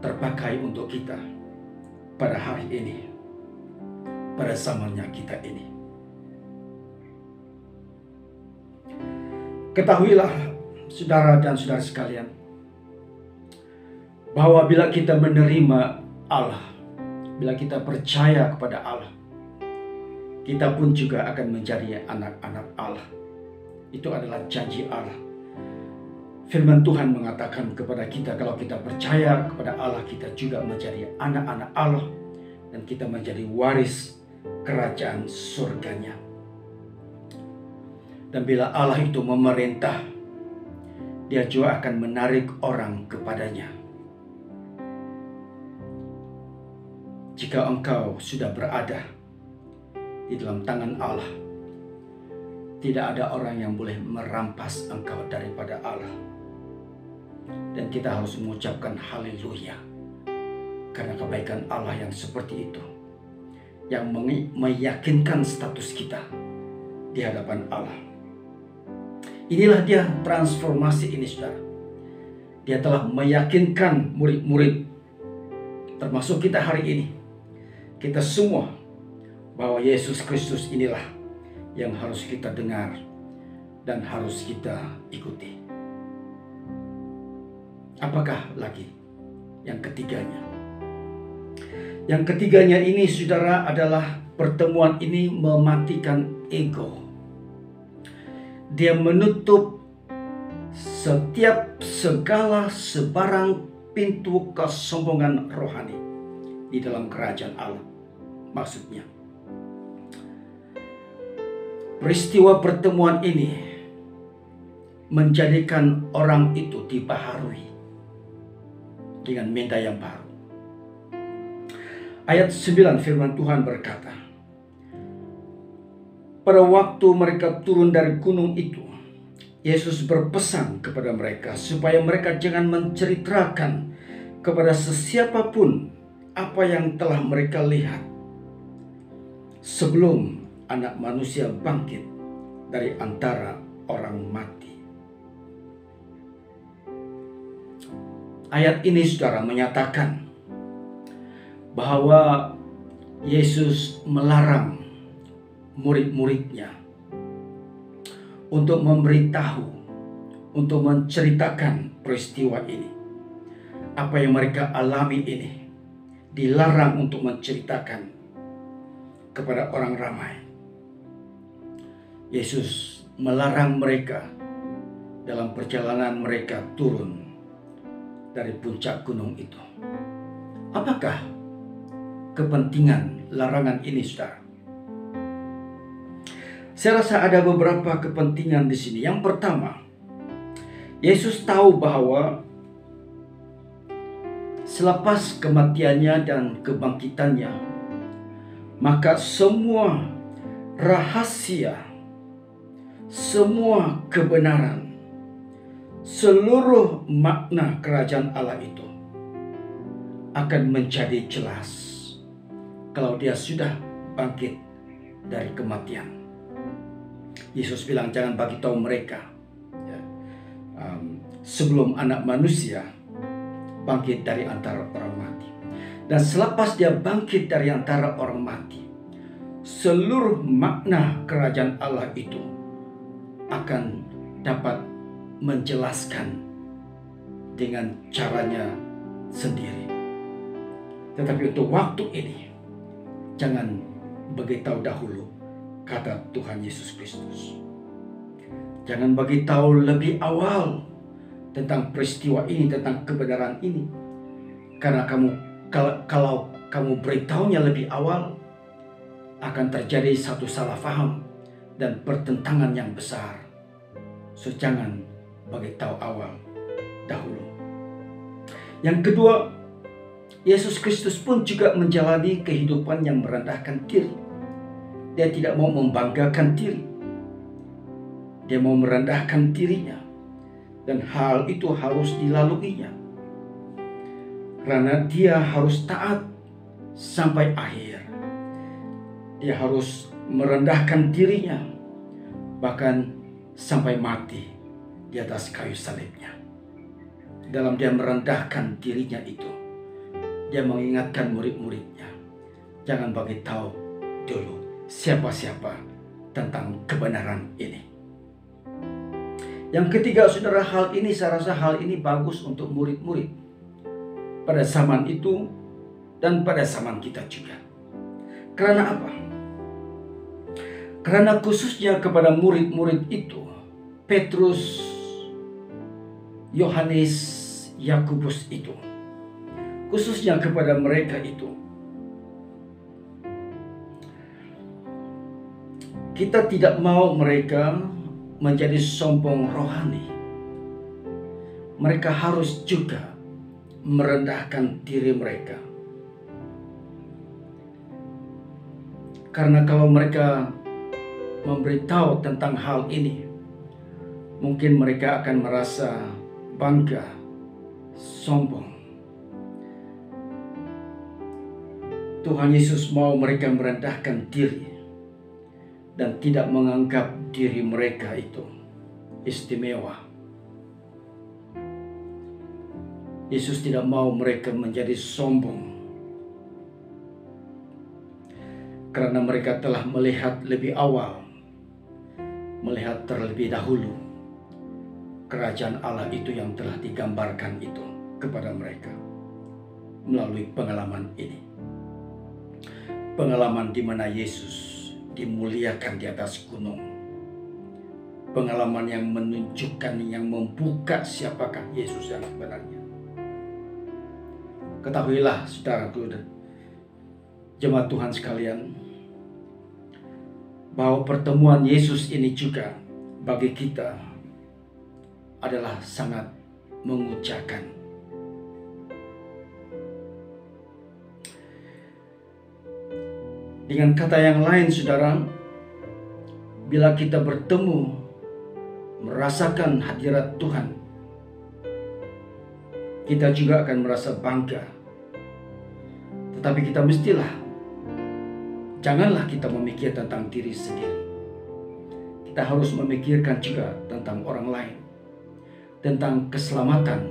terpakai untuk kita pada hari ini, pada zamannya kita ini. Ketahuilah, saudara dan saudara sekalian, bahwa bila kita menerima Allah, bila kita percaya kepada Allah, kita pun juga akan menjadi anak-anak Allah. Itu adalah janji Allah. Firman Tuhan mengatakan kepada kita, kalau kita percaya kepada Allah, kita juga menjadi anak-anak Allah, dan kita menjadi waris kerajaan surganya. Dan bila Allah itu memerintah, Dia juga akan menarik orang kepadanya. Jika engkau sudah berada di dalam tangan Allah, tidak ada orang yang boleh merampas engkau daripada Allah. Dan kita harus mengucapkan haleluya, karena kebaikan Allah yang seperti itu, yang meyakinkan status kita di hadapan Allah. Inilah dia transformasi ini, saudara. Dia telah meyakinkan murid-murid, termasuk kita hari ini, kita semua, bahwa Yesus Kristus inilah yang harus kita dengar dan harus kita ikuti. Apakah lagi yang ketiganya? Yang ketiganya ini, saudara, adalah pertemuan ini mematikan ego. Dia menutup segala sebarang pintu kesombongan rohani di dalam kerajaan Allah. Maksudnya, peristiwa pertemuan ini menjadikan orang itu dibaharui dengan menta yang baru. Ayat 9 firman Tuhan berkata, pada waktu mereka turun dari gunung itu, Yesus berpesan kepada mereka supaya mereka jangan menceritakan kepada sesiapapun apa yang telah mereka lihat sebelum Anak Manusia bangkit dari antara orang mati. Ayat ini, saudara, menyatakan bahwa Yesus melarang murid-muridnya untuk memberitahu, untuk menceritakan peristiwa ini. Apa yang mereka alami ini dilarang untuk menceritakan kepada orang ramai. Yesus melarang mereka dalam perjalanan mereka turun dari puncak gunung itu. Apakah kepentingan larangan ini, saudara? Saya rasa ada beberapa kepentingan di sini. Yang pertama, Yesus tahu bahwa selepas kematiannya dan kebangkitannya, maka semua rahasia, semua kebenaran, seluruh makna kerajaan Allah itu akan menjadi jelas kalau Dia sudah bangkit dari kematian. Yesus bilang, jangan bagi tahu mereka sebelum Anak Manusia bangkit dari antara orang mati. Dan selepas Dia bangkit dari antara orang mati, seluruh makna kerajaan Allah itu akan dapat menjelaskan dengan caranya sendiri. Tetapi untuk waktu ini, jangan beritahu dahulu, kata Tuhan Yesus Kristus. Jangan bagi tahu lebih awal tentang peristiwa ini, tentang kebenaran ini. Karena kalau kamu beritahunya lebih awal, akan terjadi satu salah faham dan pertentangan yang besar. So jangan bagi tahu awal dahulu. Yang kedua, Yesus Kristus pun juga menjalani kehidupan yang merendahkan diri. Dia tidak mau membanggakan diri. Dia mau merendahkan dirinya, dan hal itu harus dilaluinya. Karena dia harus taat sampai akhir. Dia harus merendahkan dirinya, bahkan sampai mati di atas kayu salibnya. Dalam dia merendahkan dirinya itu, dia mengingatkan murid-muridnya, jangan bagi tahu dulu siapa-siapa tentang kebenaran ini. Yang ketiga, saudara, hal ini saya rasa hal ini bagus untuk murid-murid pada zaman itu dan pada zaman kita juga. Karena apa? Karena khususnya kepada murid-murid itu, Petrus, Yohanes, Yakobus itu, khususnya kepada mereka itu, kita tidak mau mereka menjadi sombong rohani. Mereka harus juga merendahkan diri mereka. Karena kalau mereka memberitahu tentang hal ini, mungkin mereka akan merasa bangga, sombong. Tuhan Yesus mau mereka merendahkan diri dan tidak menganggap diri mereka itu istimewa. Yesus tidak mau mereka menjadi sombong, karena mereka telah melihat lebih awal, melihat terlebih dahulu kerajaan Allah itu yang telah digambarkan itu kepada mereka melalui pengalaman ini. Pengalaman di mana Yesus dimuliakan di atas gunung. Pengalaman yang menunjukkan, yang membuka siapakah Yesus yang sebenarnya. Ketahuilah saudaraku dan jemaat Tuhan sekalian, bahwa pertemuan Yesus ini juga bagi kita adalah sangat mengujakan. Dengan kata yang lain, saudara, bila kita bertemu, merasakan hadirat Tuhan, kita juga akan merasa bangga. Tetapi kita mestilah, janganlah kita memikir tentang diri sendiri. Kita harus memikirkan juga tentang orang lain, tentang keselamatan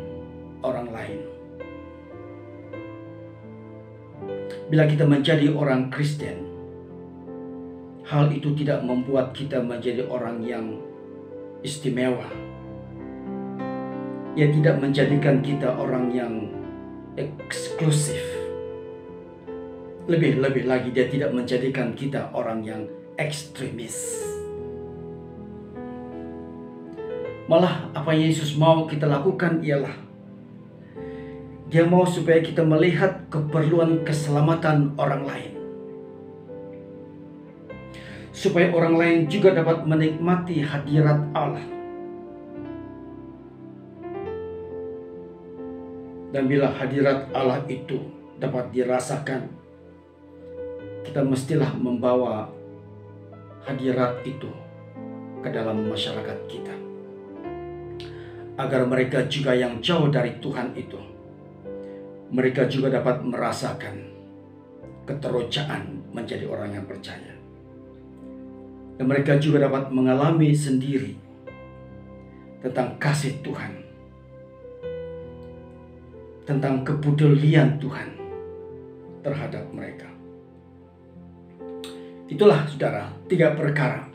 orang lain. Bila kita menjadi orang Kristen, hal itu tidak membuat kita menjadi orang yang istimewa. Ia tidak menjadikan kita orang yang eksklusif. Lebih-lebih lagi, dia tidak menjadikan kita orang yang ekstremis. Malah apa yang Yesus mau kita lakukan ialah Dia mau supaya kita melihat keperluan keselamatan orang lain, supaya orang lain juga dapat menikmati hadirat Allah. Dan bila hadirat Allah itu dapat dirasakan, kita mestilah membawa hadirat itu ke dalam masyarakat kita, agar mereka juga yang jauh dari Tuhan itu, mereka juga dapat merasakan keterojaan menjadi orang yang percaya. Dan mereka juga dapat mengalami sendiri tentang kasih Tuhan, tentang kepedulian Tuhan terhadap mereka. Itulah saudara, 3 perkara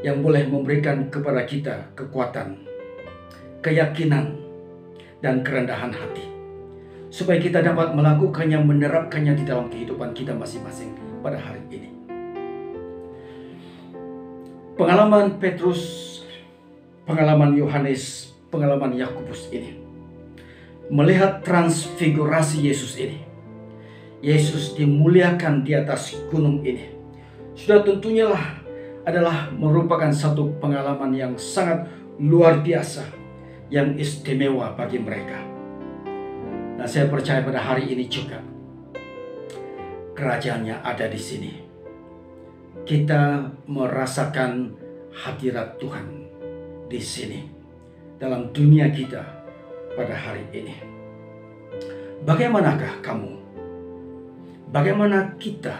yang boleh memberikan kepada kita kekuatan, keyakinan, dan kerendahan hati, supaya kita dapat melakukannya, menerapkannya di dalam kehidupan kita masing-masing pada hari ini. Pengalaman Petrus, pengalaman Yohanes, pengalaman Yakobus ini, melihat transfigurasi Yesus ini, Yesus dimuliakan di atas gunung ini, sudah tentunya adalah merupakan satu pengalaman yang sangat luar biasa, yang istimewa bagi mereka. Dan saya percaya pada hari ini juga kerajaannya ada di sini. Kita merasakan hadirat Tuhan di sini dalam dunia kita pada hari ini. Bagaimanakah kamu? Bagaimana kita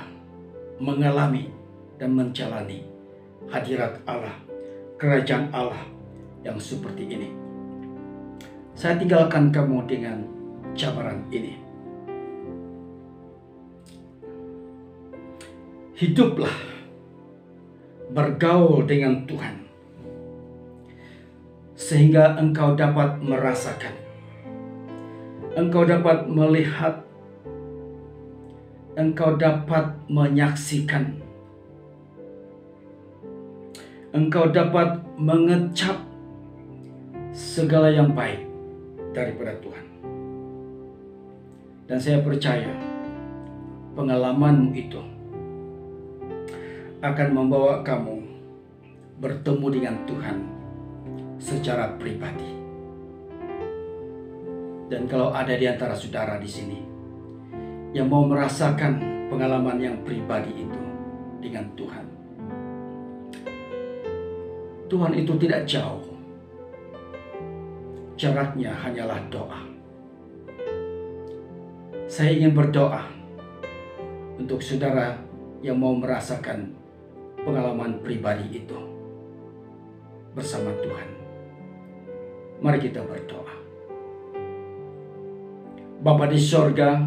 mengalami dan menjalani hadirat Allah, kerajaan Allah yang seperti ini? Saya tinggalkan kamu dengan jabaran ini. Hiduplah bergaul dengan Tuhan sehingga engkau dapat merasakan, engkau dapat melihat, engkau dapat menyaksikan, engkau dapat mengecap segala yang baik daripada Tuhan. Dan saya percaya pengalamanmu itu akan membawa kamu bertemu dengan Tuhan secara pribadi. Dan kalau ada di antara saudara di sini yang mau merasakan pengalaman yang pribadi itu dengan Tuhan, Tuhan itu tidak jauh. Jaraknya hanyalah doa. Saya ingin berdoa untuk saudara yang mau merasakan pengalaman pribadi itu bersama Tuhan. Mari kita berdoa. Bapa di sorga,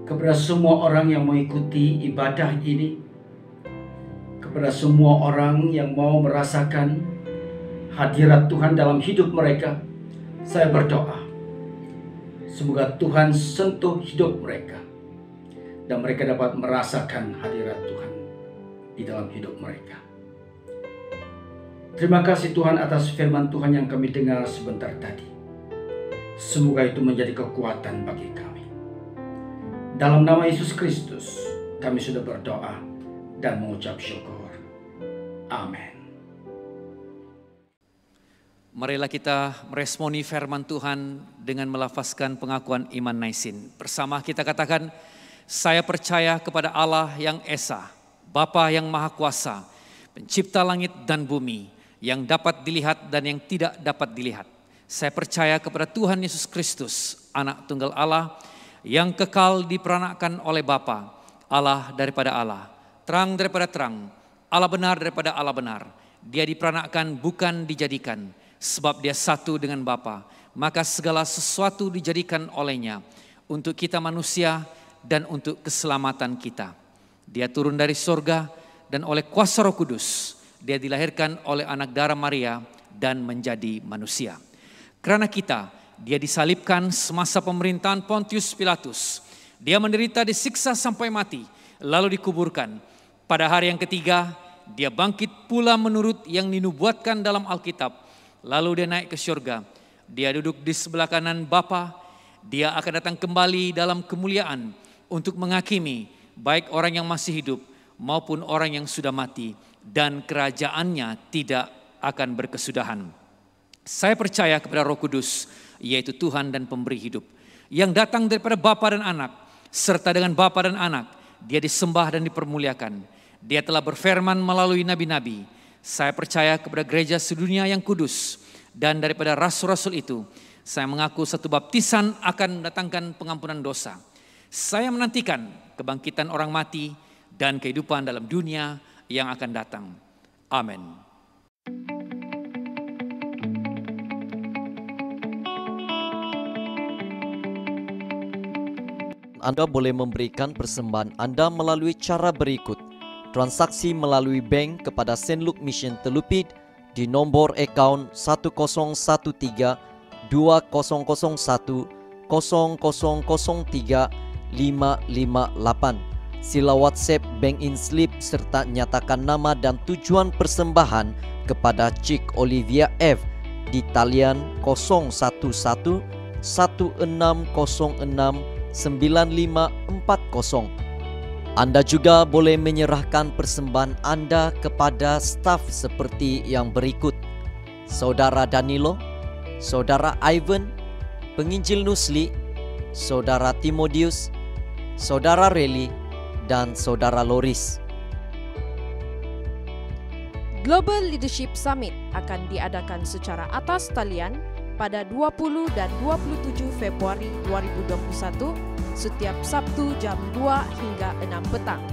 kepada semua orang yang mengikuti ibadah ini, kepada semua orang yang mau merasakan hadirat Tuhan dalam hidup mereka, saya berdoa, semoga Tuhan sentuh hidup mereka dan mereka dapat merasakan hadirat Tuhan di dalam hidup mereka. Terima kasih Tuhan atas firman Tuhan yang kami dengar sebentar tadi. Semoga itu menjadi kekuatan bagi kami. Dalam nama Yesus Kristus kami sudah berdoa dan mengucap syukur. Amin. Marilah kita meresponi firman Tuhan dengan melafazkan pengakuan iman naisin. Bersama kita katakan, saya percaya kepada Allah yang Esa, Bapa yang Maha Kuasa, Pencipta langit dan bumi, yang dapat dilihat dan yang tidak dapat dilihat. Saya percaya kepada Tuhan Yesus Kristus, Anak Tunggal Allah, yang kekal diperanakkan oleh Bapa, Allah daripada Allah, terang daripada terang, Allah benar daripada Allah benar. Dia diperanakkan bukan dijadikan. Sebab dia satu dengan Bapa, maka segala sesuatu dijadikan olehnya untuk kita manusia dan untuk keselamatan kita. Dia turun dari sorga dan oleh kuasa Roh Kudus dia dilahirkan oleh anak darah Maria dan menjadi manusia. Karena kita, dia disalibkan semasa pemerintahan Pontius Pilatus. Dia menderita, disiksa sampai mati, lalu dikuburkan. Pada hari yang ketiga, dia bangkit pula menurut yang dinubuatkan dalam Alkitab. Lalu dia naik ke surga. Dia duduk di sebelah kanan Bapa. Dia akan datang kembali dalam kemuliaan untuk menghakimi baik orang yang masih hidup maupun orang yang sudah mati, dan kerajaannya tidak akan berkesudahan. Saya percaya kepada Roh Kudus, yaitu Tuhan dan pemberi hidup, yang datang daripada Bapa dan Anak, serta dengan Bapa dan Anak dia disembah dan dipermuliakan. Dia telah berfirman melalui nabi-nabi. Saya percaya kepada gereja sedunia yang kudus, dan daripada rasul-rasul itu saya mengaku satu baptisan akan mendatangkan pengampunan dosa. Saya menantikan kebangkitan orang mati dan kehidupan dalam dunia yang akan datang. Amin. Anda boleh memberikan persembahan Anda melalui cara berikut. Transaksi melalui bank kepada St. Luke Mission Telupit di nombor akaun 1013 2001 0003 558. Sila WhatsApp bank in slip serta nyatakan nama dan tujuan persembahan kepada Cik Olivia F di talian 011 1606 9540. Anda juga boleh menyerahkan persembahan Anda kepada staf seperti yang berikut: Saudara Danilo, Saudara Ivan, Penginjil Nusli, Saudara Timotius, Saudara Reli, dan Saudara Loris. Global Leadership Summit akan diadakan secara atas talian pada 20 dan 27 Februari 2021 setiap Sabtu jam 2 hingga 6 petang.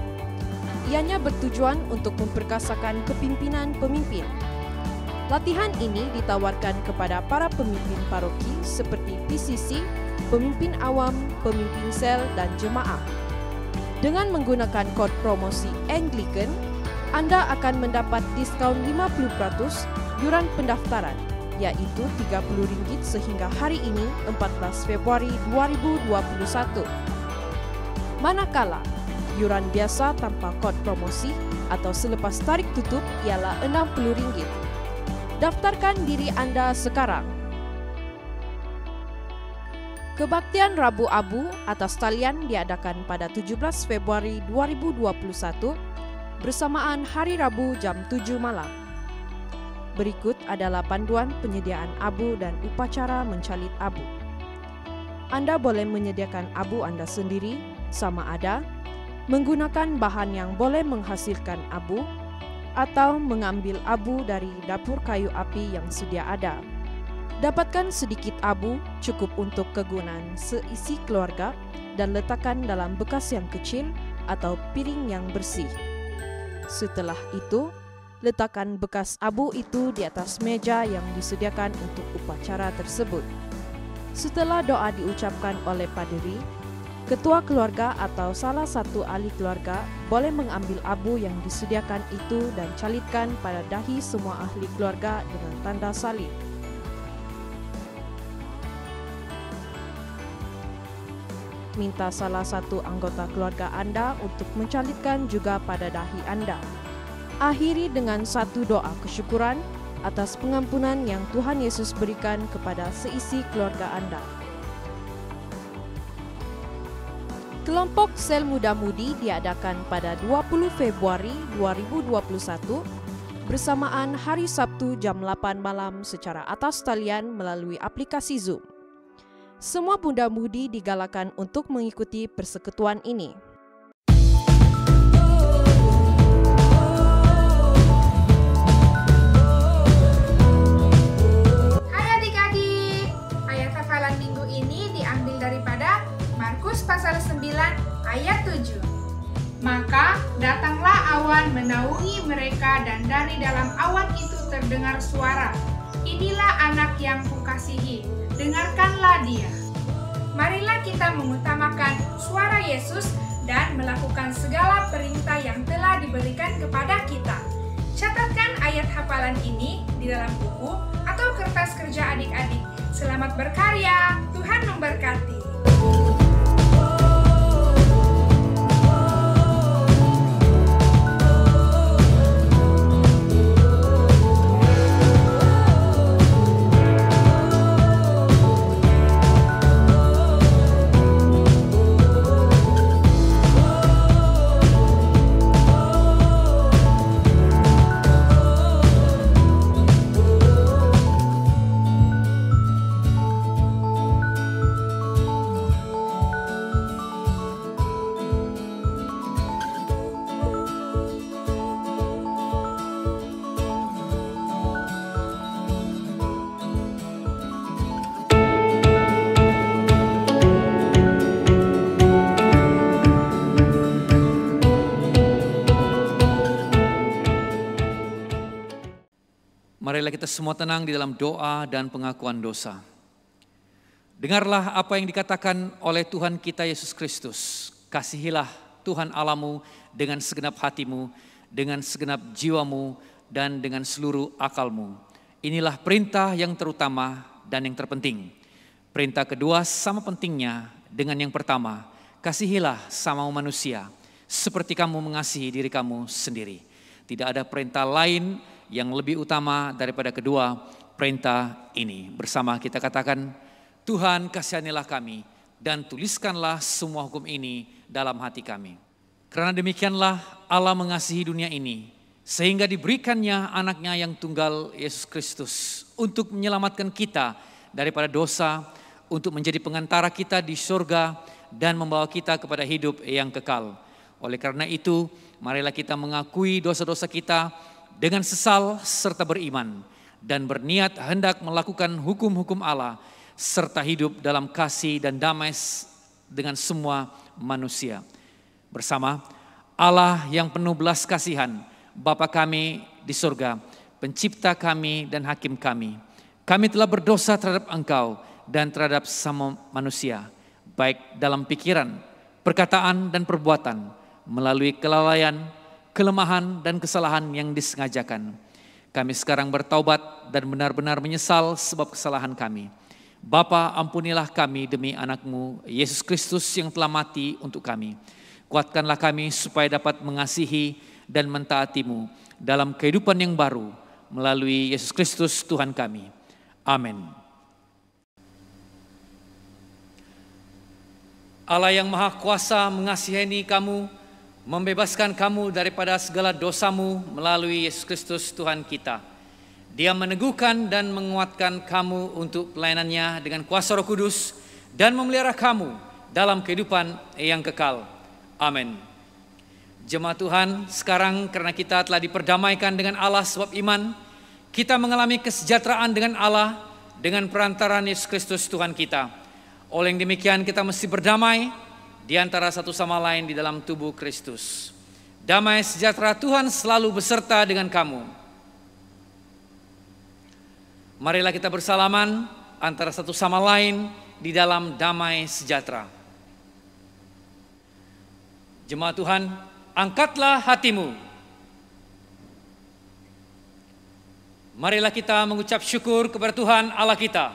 Ianya bertujuan untuk memperkasakan kepimpinan pemimpin. Latihan ini ditawarkan kepada para pemimpin paroki seperti PCC, pemimpin awam, pemimpin sel, dan jemaah. Dengan menggunakan kod promosi Anglican, Anda akan mendapat diskaun 50% yuran pendaftaran, yaitu RM30 sehingga hari ini 14 Februari 2021. Manakala yuran biasa tanpa kod promosi atau selepas tarik tutup ialah RM60. Daftarkan diri Anda sekarang. Kebaktian Rabu Abu atas talian diadakan pada 17 Februari 2021 bersamaan hari Rabu jam 7 malam. Berikut adalah panduan penyediaan abu dan upacara mencalit abu. Anda boleh menyediakan abu Anda sendiri, sama ada, menggunakan bahan yang boleh menghasilkan abu, atau mengambil abu dari dapur kayu api yang sedia ada. Dapatkan sedikit abu cukup untuk kegunaan seisi keluarga dan letakkan dalam bekas yang kecil atau piring yang bersih. Setelah itu, letakkan bekas abu itu di atas meja yang disediakan untuk upacara tersebut. Setelah doa diucapkan oleh paderi, ketua keluarga atau salah satu ahli keluarga boleh mengambil abu yang disediakan itu dan calitkan pada dahi semua ahli keluarga dengan tanda salib. Minta salah satu anggota keluarga Anda untuk mencalitkan juga pada dahi Anda. Akhiri dengan satu doa kesyukuran atas pengampunan yang Tuhan Yesus berikan kepada seisi keluarga Anda. Kelompok Sel Muda Mudi diadakan pada 20 Februari 2021 bersamaan hari Sabtu jam 8 malam secara atas talian melalui aplikasi Zoom. Semua muda-mudi digalakan untuk mengikuti persekutuan ini. Hai adik-adik, ayat hafalan minggu ini diambil daripada Markus pasal 9 ayat 7. Maka datanglah awan menaungi mereka dan dari dalam awan itu terdengar suara, "Inilah anak yang kukasihi, dengarkanlah dia." Marilah kita mengutamakan suara Yesus dan melakukan segala perintah yang telah diberikan kepada kita. Catatkan ayat hafalan ini di dalam buku atau kertas kerja adik-adik. Selamat berkarya, Tuhan memberkati. Marilah kita semua tenang di dalam doa dan pengakuan dosa. Dengarlah apa yang dikatakan oleh Tuhan kita Yesus Kristus. Kasihilah Tuhan Allahmu dengan segenap hatimu, dengan segenap jiwamu, dan dengan seluruh akalmu. Inilah perintah yang terutama dan yang terpenting. Perintah kedua sama pentingnya dengan yang pertama. Kasihilah sama manusia, seperti kamu mengasihi diri kamu sendiri. Tidak ada perintah lain yang lebih utama daripada kedua perintah ini. Bersama kita katakan, Tuhan kasihanilah kami dan tuliskanlah semua hukum ini dalam hati kami. Karena demikianlah Allah mengasihi dunia ini, sehingga diberikannya anaknya yang tunggal Yesus Kristus untuk menyelamatkan kita daripada dosa, untuk menjadi pengantara kita di surga dan membawa kita kepada hidup yang kekal. Oleh karena itu, marilah kita mengakui dosa-dosa kita dengan sesal serta beriman, dan berniat hendak melakukan hukum-hukum Allah, serta hidup dalam kasih dan damai dengan semua manusia. Bersama Allah yang penuh belas kasihan, Bapa kami di surga, pencipta kami dan hakim kami. Kami telah berdosa terhadap Engkau dan terhadap sama manusia, baik dalam pikiran, perkataan dan perbuatan, melalui kelalaian, kelemahan dan kesalahan yang disengajakan. Kami sekarang bertaubat dan benar-benar menyesal sebab kesalahan kami. Bapa, ampunilah kami demi anak-Mu Yesus Kristus yang telah mati untuk kami. Kuatkanlah kami supaya dapat mengasihi dan mentaati-Mu dalam kehidupan yang baru melalui Yesus Kristus Tuhan kami. Amin. Allah yang Maha Kuasa mengasihani kamu, membebaskan kamu daripada segala dosamu melalui Yesus Kristus Tuhan kita. Dia meneguhkan dan menguatkan kamu untuk pelayanannya dengan kuasa Roh Kudus dan memelihara kamu dalam kehidupan yang kekal. Amin. Jemaat Tuhan, sekarang karena kita telah diperdamaikan dengan Allah sebab iman, kita mengalami kesejahteraan dengan Allah dengan perantaraan Yesus Kristus Tuhan kita. Oleh yang demikian kita mesti berdamai di antara satu sama lain di dalam tubuh Kristus. Damai sejahtera Tuhan selalu beserta dengan kamu. Marilah kita bersalaman antara satu sama lain di dalam damai sejahtera. Jemaat Tuhan, angkatlah hatimu. Marilah kita mengucap syukur kepada Tuhan Allah kita.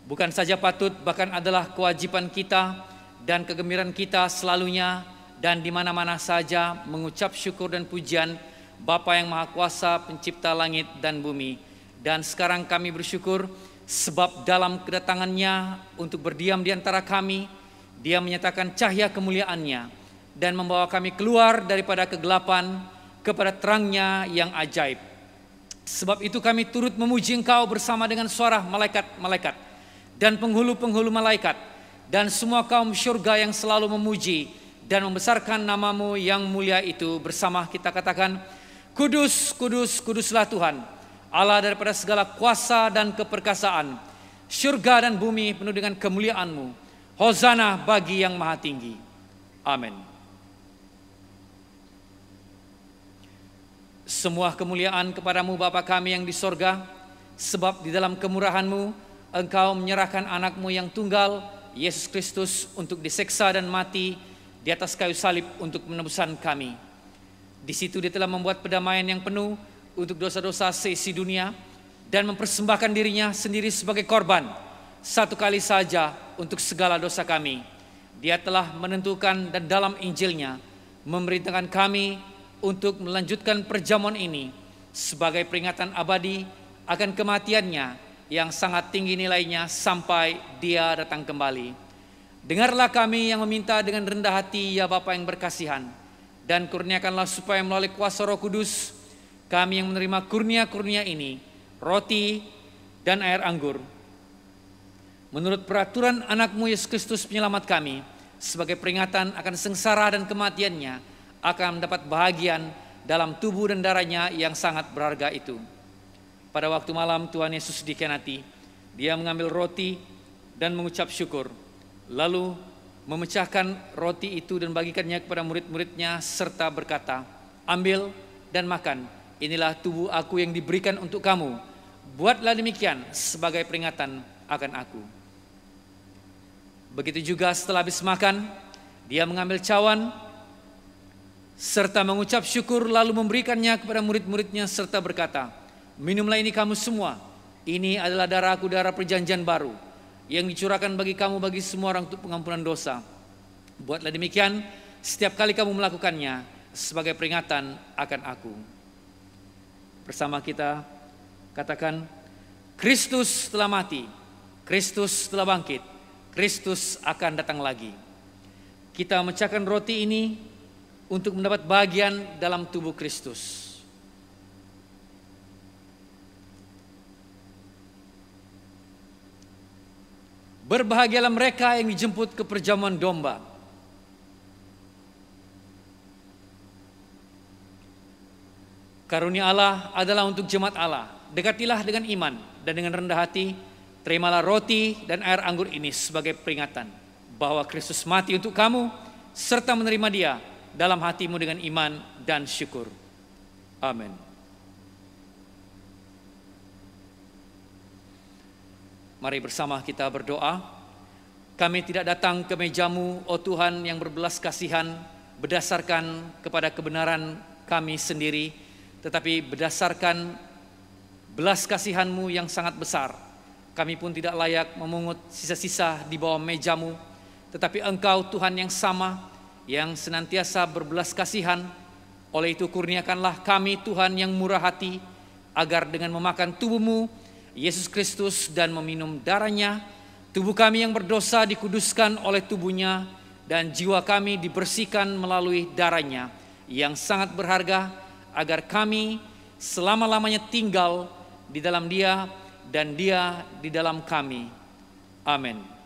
Bukan saja patut, bahkan adalah kewajiban kita dan kegembiraan kita selalunya dan di mana-mana saja mengucap syukur dan pujian Bapa yang Maha Kuasa, pencipta langit dan bumi. Dan sekarang kami bersyukur sebab dalam kedatangannya untuk berdiam di antara kami, Dia menyatakan cahaya kemuliaannya dan membawa kami keluar daripada kegelapan kepada terangnya yang ajaib. Sebab itu kami turut memuji Engkau bersama dengan suara malaikat-malaikat dan penghulu-penghulu malaikat dan semua kaum syurga yang selalu memuji dan membesarkan nama-Mu yang mulia itu. Bersama kita katakan, Kudus, kudus, kuduslah Tuhan, Allah daripada segala kuasa dan keperkasaan. Syurga dan bumi penuh dengan kemuliaan-Mu. Hosana bagi yang maha tinggi. Amin. Semua kemuliaan kepadamu Bapa kami yang di sorga, sebab di dalam kemurahan-Mu Engkau menyerahkan anak-Mu yang tunggal, Yesus Kristus, untuk diseksa dan mati di atas kayu salib untuk penebusan kami. Di situ Dia telah membuat pendamaian yang penuh untuk dosa-dosa seisi dunia dan mempersembahkan dirinya sendiri sebagai korban satu kali saja untuk segala dosa kami. Dia telah menentukan dan dalam Injilnya memerintahkan kami untuk melanjutkan perjamuan ini sebagai peringatan abadi akan kematiannya yang sangat tinggi nilainya sampai Dia datang kembali. Dengarlah kami yang meminta dengan rendah hati, ya Bapa yang berkasihan, dan kurniakanlah supaya melalui kuasa Roh Kudus kami yang menerima kurnia-kurnia ini, roti dan air anggur, menurut peraturan anak-Mu Yesus Kristus penyelamat kami, sebagai peringatan akan sengsara dan kematiannya, akan mendapat bahagian dalam tubuh dan darahnya yang sangat berharga itu. Pada waktu malam Tuhan Yesus dikhianati, Dia mengambil roti dan mengucap syukur, lalu memecahkan roti itu dan bagikannya kepada murid-muridnya serta berkata, ambil dan makan, inilah tubuh aku yang diberikan untuk kamu. Buatlah demikian sebagai peringatan akan aku. Begitu juga setelah habis makan, Dia mengambil cawan serta mengucap syukur lalu memberikannya kepada murid-muridnya serta berkata, minumlah ini kamu semua, ini adalah darah-Ku, darah perjanjian baru yang dicurahkan bagi kamu, bagi semua orang untuk pengampunan dosa. Buatlah demikian setiap kali kamu melakukannya sebagai peringatan akan aku. Bersama kita katakan, Kristus telah mati, Kristus telah bangkit, Kristus akan datang lagi. Kita memecahkan roti ini untuk mendapat bagian dalam tubuh Kristus. Berbahagialah mereka yang dijemput ke perjamuan domba. Karunia Allah adalah untuk jemaat Allah. Dekatilah dengan iman dan dengan rendah hati, terimalah roti dan air anggur ini sebagai peringatan bahwa Kristus mati untuk kamu, serta menerima Dia dalam hatimu dengan iman dan syukur. Amin. Mari bersama kita berdoa. Kami tidak datang ke meja-Mu, oh Tuhan yang berbelas kasihan, berdasarkan kepada kebenaran kami sendiri, tetapi berdasarkan belas kasihan-Mu yang sangat besar. Kami pun tidak layak memungut sisa-sisa di bawah meja-Mu, tetapi Engkau Tuhan yang sama, yang senantiasa berbelas kasihan. Oleh itu kurniakanlah kami Tuhan yang murah hati, agar dengan memakan tubuh-Mu, Yesus Kristus, dan meminum darah-Nya, tubuh kami yang berdosa dikuduskan oleh tubuh-Nya, dan jiwa kami dibersihkan melalui darah-Nya yang sangat berharga, agar kami selama-lamanya tinggal di dalam Dia dan Dia di dalam kami. Amin.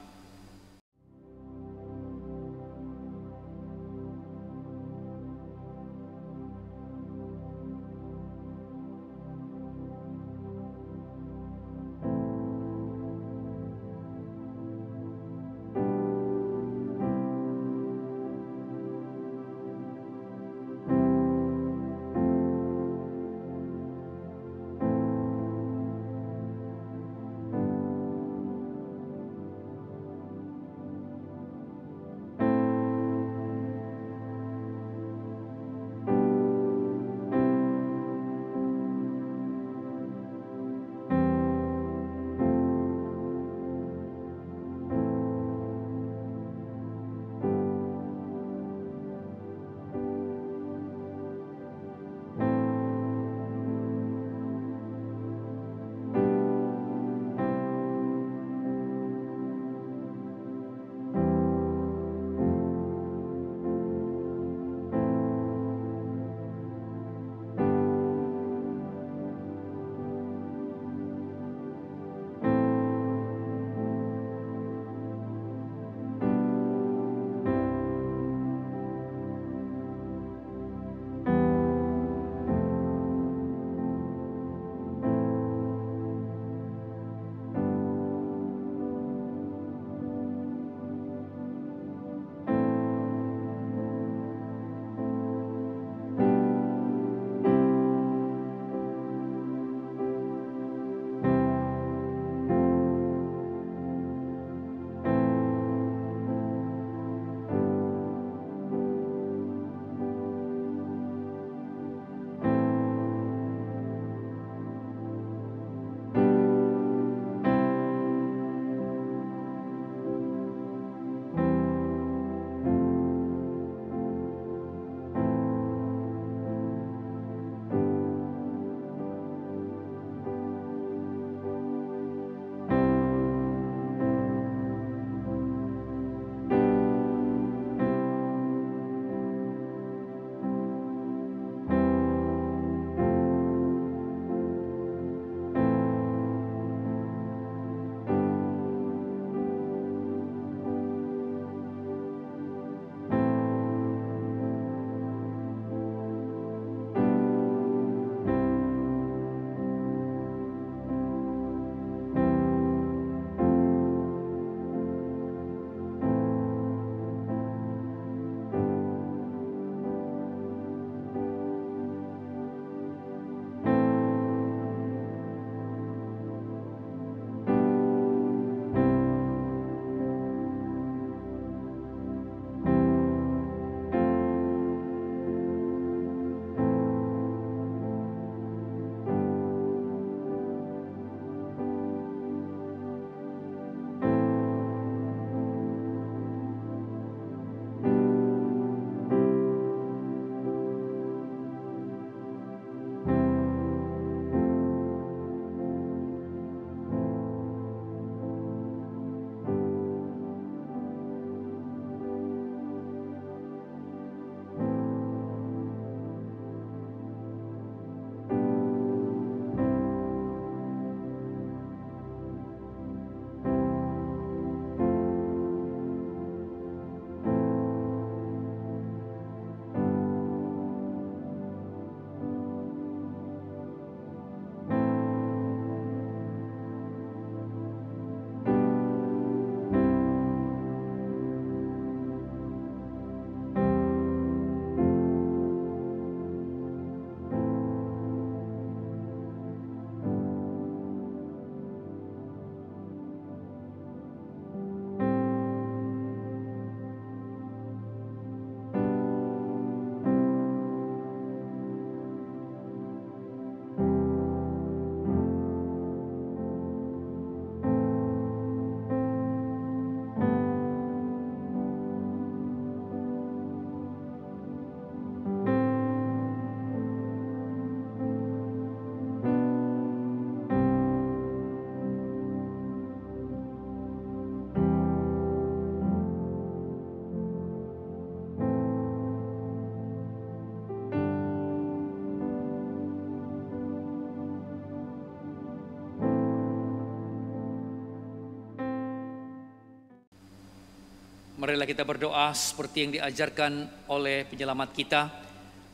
Marilah kita berdoa seperti yang diajarkan oleh penyelamat kita.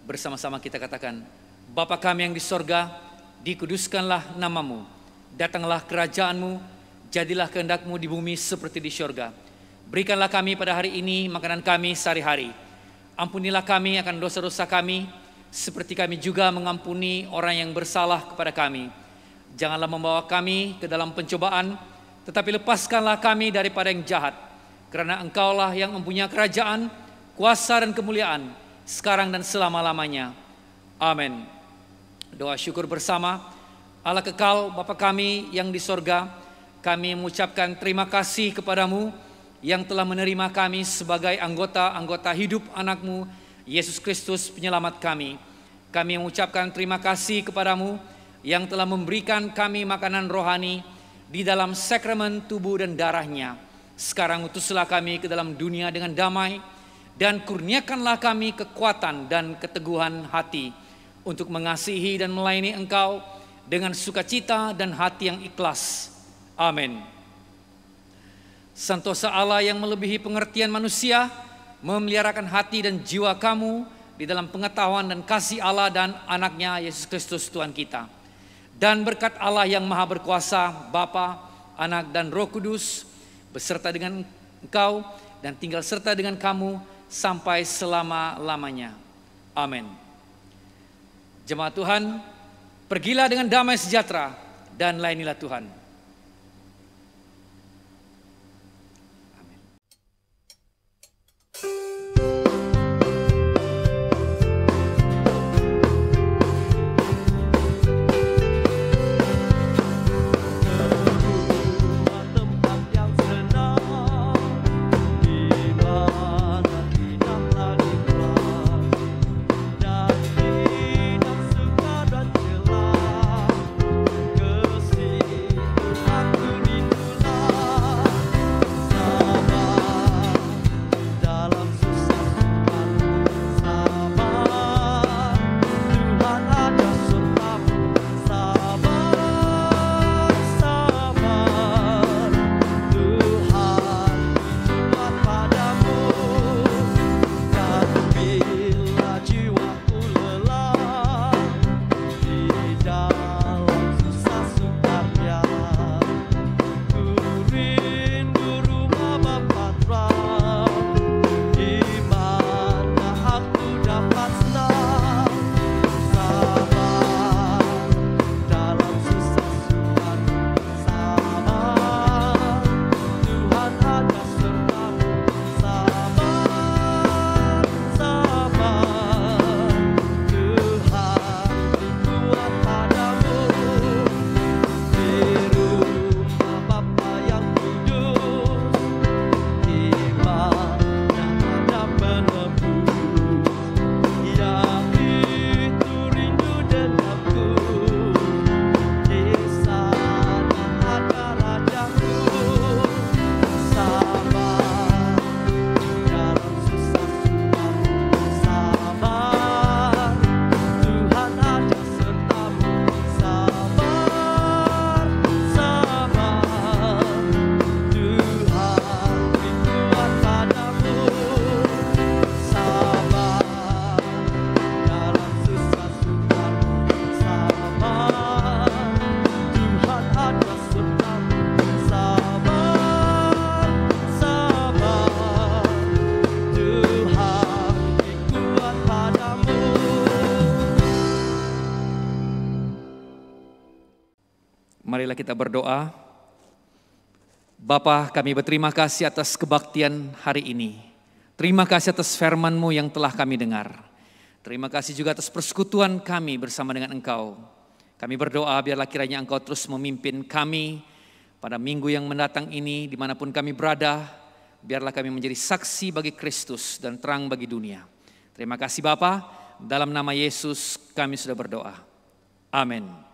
Bersama-sama kita katakan, Bapa kami yang di sorga, dikuduskanlah namamu. Datanglah kerajaanmu, jadilah kehendak-Mu di bumi seperti di sorga. Berikanlah kami pada hari ini makanan kami sehari-hari. Ampunilah kami akan dosa-dosa kami, seperti kami juga mengampuni orang yang bersalah kepada kami. Janganlah membawa kami ke dalam pencobaan, tetapi lepaskanlah kami daripada yang jahat. Karena Engkaulah yang mempunyai kerajaan, kuasa dan kemuliaan, sekarang dan selama-lamanya. Amin. Doa syukur bersama. Allah kekal, Bapa kami yang di sorga, kami mengucapkan terima kasih kepadamu yang telah menerima kami sebagai anggota-anggota hidup anak-Mu, Yesus Kristus penyelamat kami. Kami mengucapkan terima kasih kepadamu yang telah memberikan kami makanan rohani di dalam sakramen tubuh dan darah-Nya. Sekarang utuslah kami ke dalam dunia dengan damai, dan kurniakanlah kami kekuatan dan keteguhan hati untuk mengasihi dan melayani Engkau dengan sukacita dan hati yang ikhlas. Amin. Santosa Allah yang melebihi pengertian manusia, memeliharakan hati dan jiwa kamu di dalam pengetahuan dan kasih Allah dan anaknya Yesus Kristus Tuhan kita. Dan berkat Allah yang maha berkuasa, Bapa, Anak dan Roh Kudus, beserta dengan engkau dan tinggal serta dengan kamu sampai selama-lamanya. Amin. Jemaat Tuhan, pergilah dengan damai sejahtera dan layanilah Tuhan. Marilah kita berdoa. Bapa, kami berterima kasih atas kebaktian hari ini. Terima kasih atas firman-Mu yang telah kami dengar. Terima kasih juga atas persekutuan kami bersama dengan Engkau. Kami berdoa biarlah kiranya Engkau terus memimpin kami pada minggu yang mendatang ini dimanapun kami berada. Biarlah kami menjadi saksi bagi Kristus dan terang bagi dunia. Terima kasih Bapa, dalam nama Yesus kami sudah berdoa. Amin.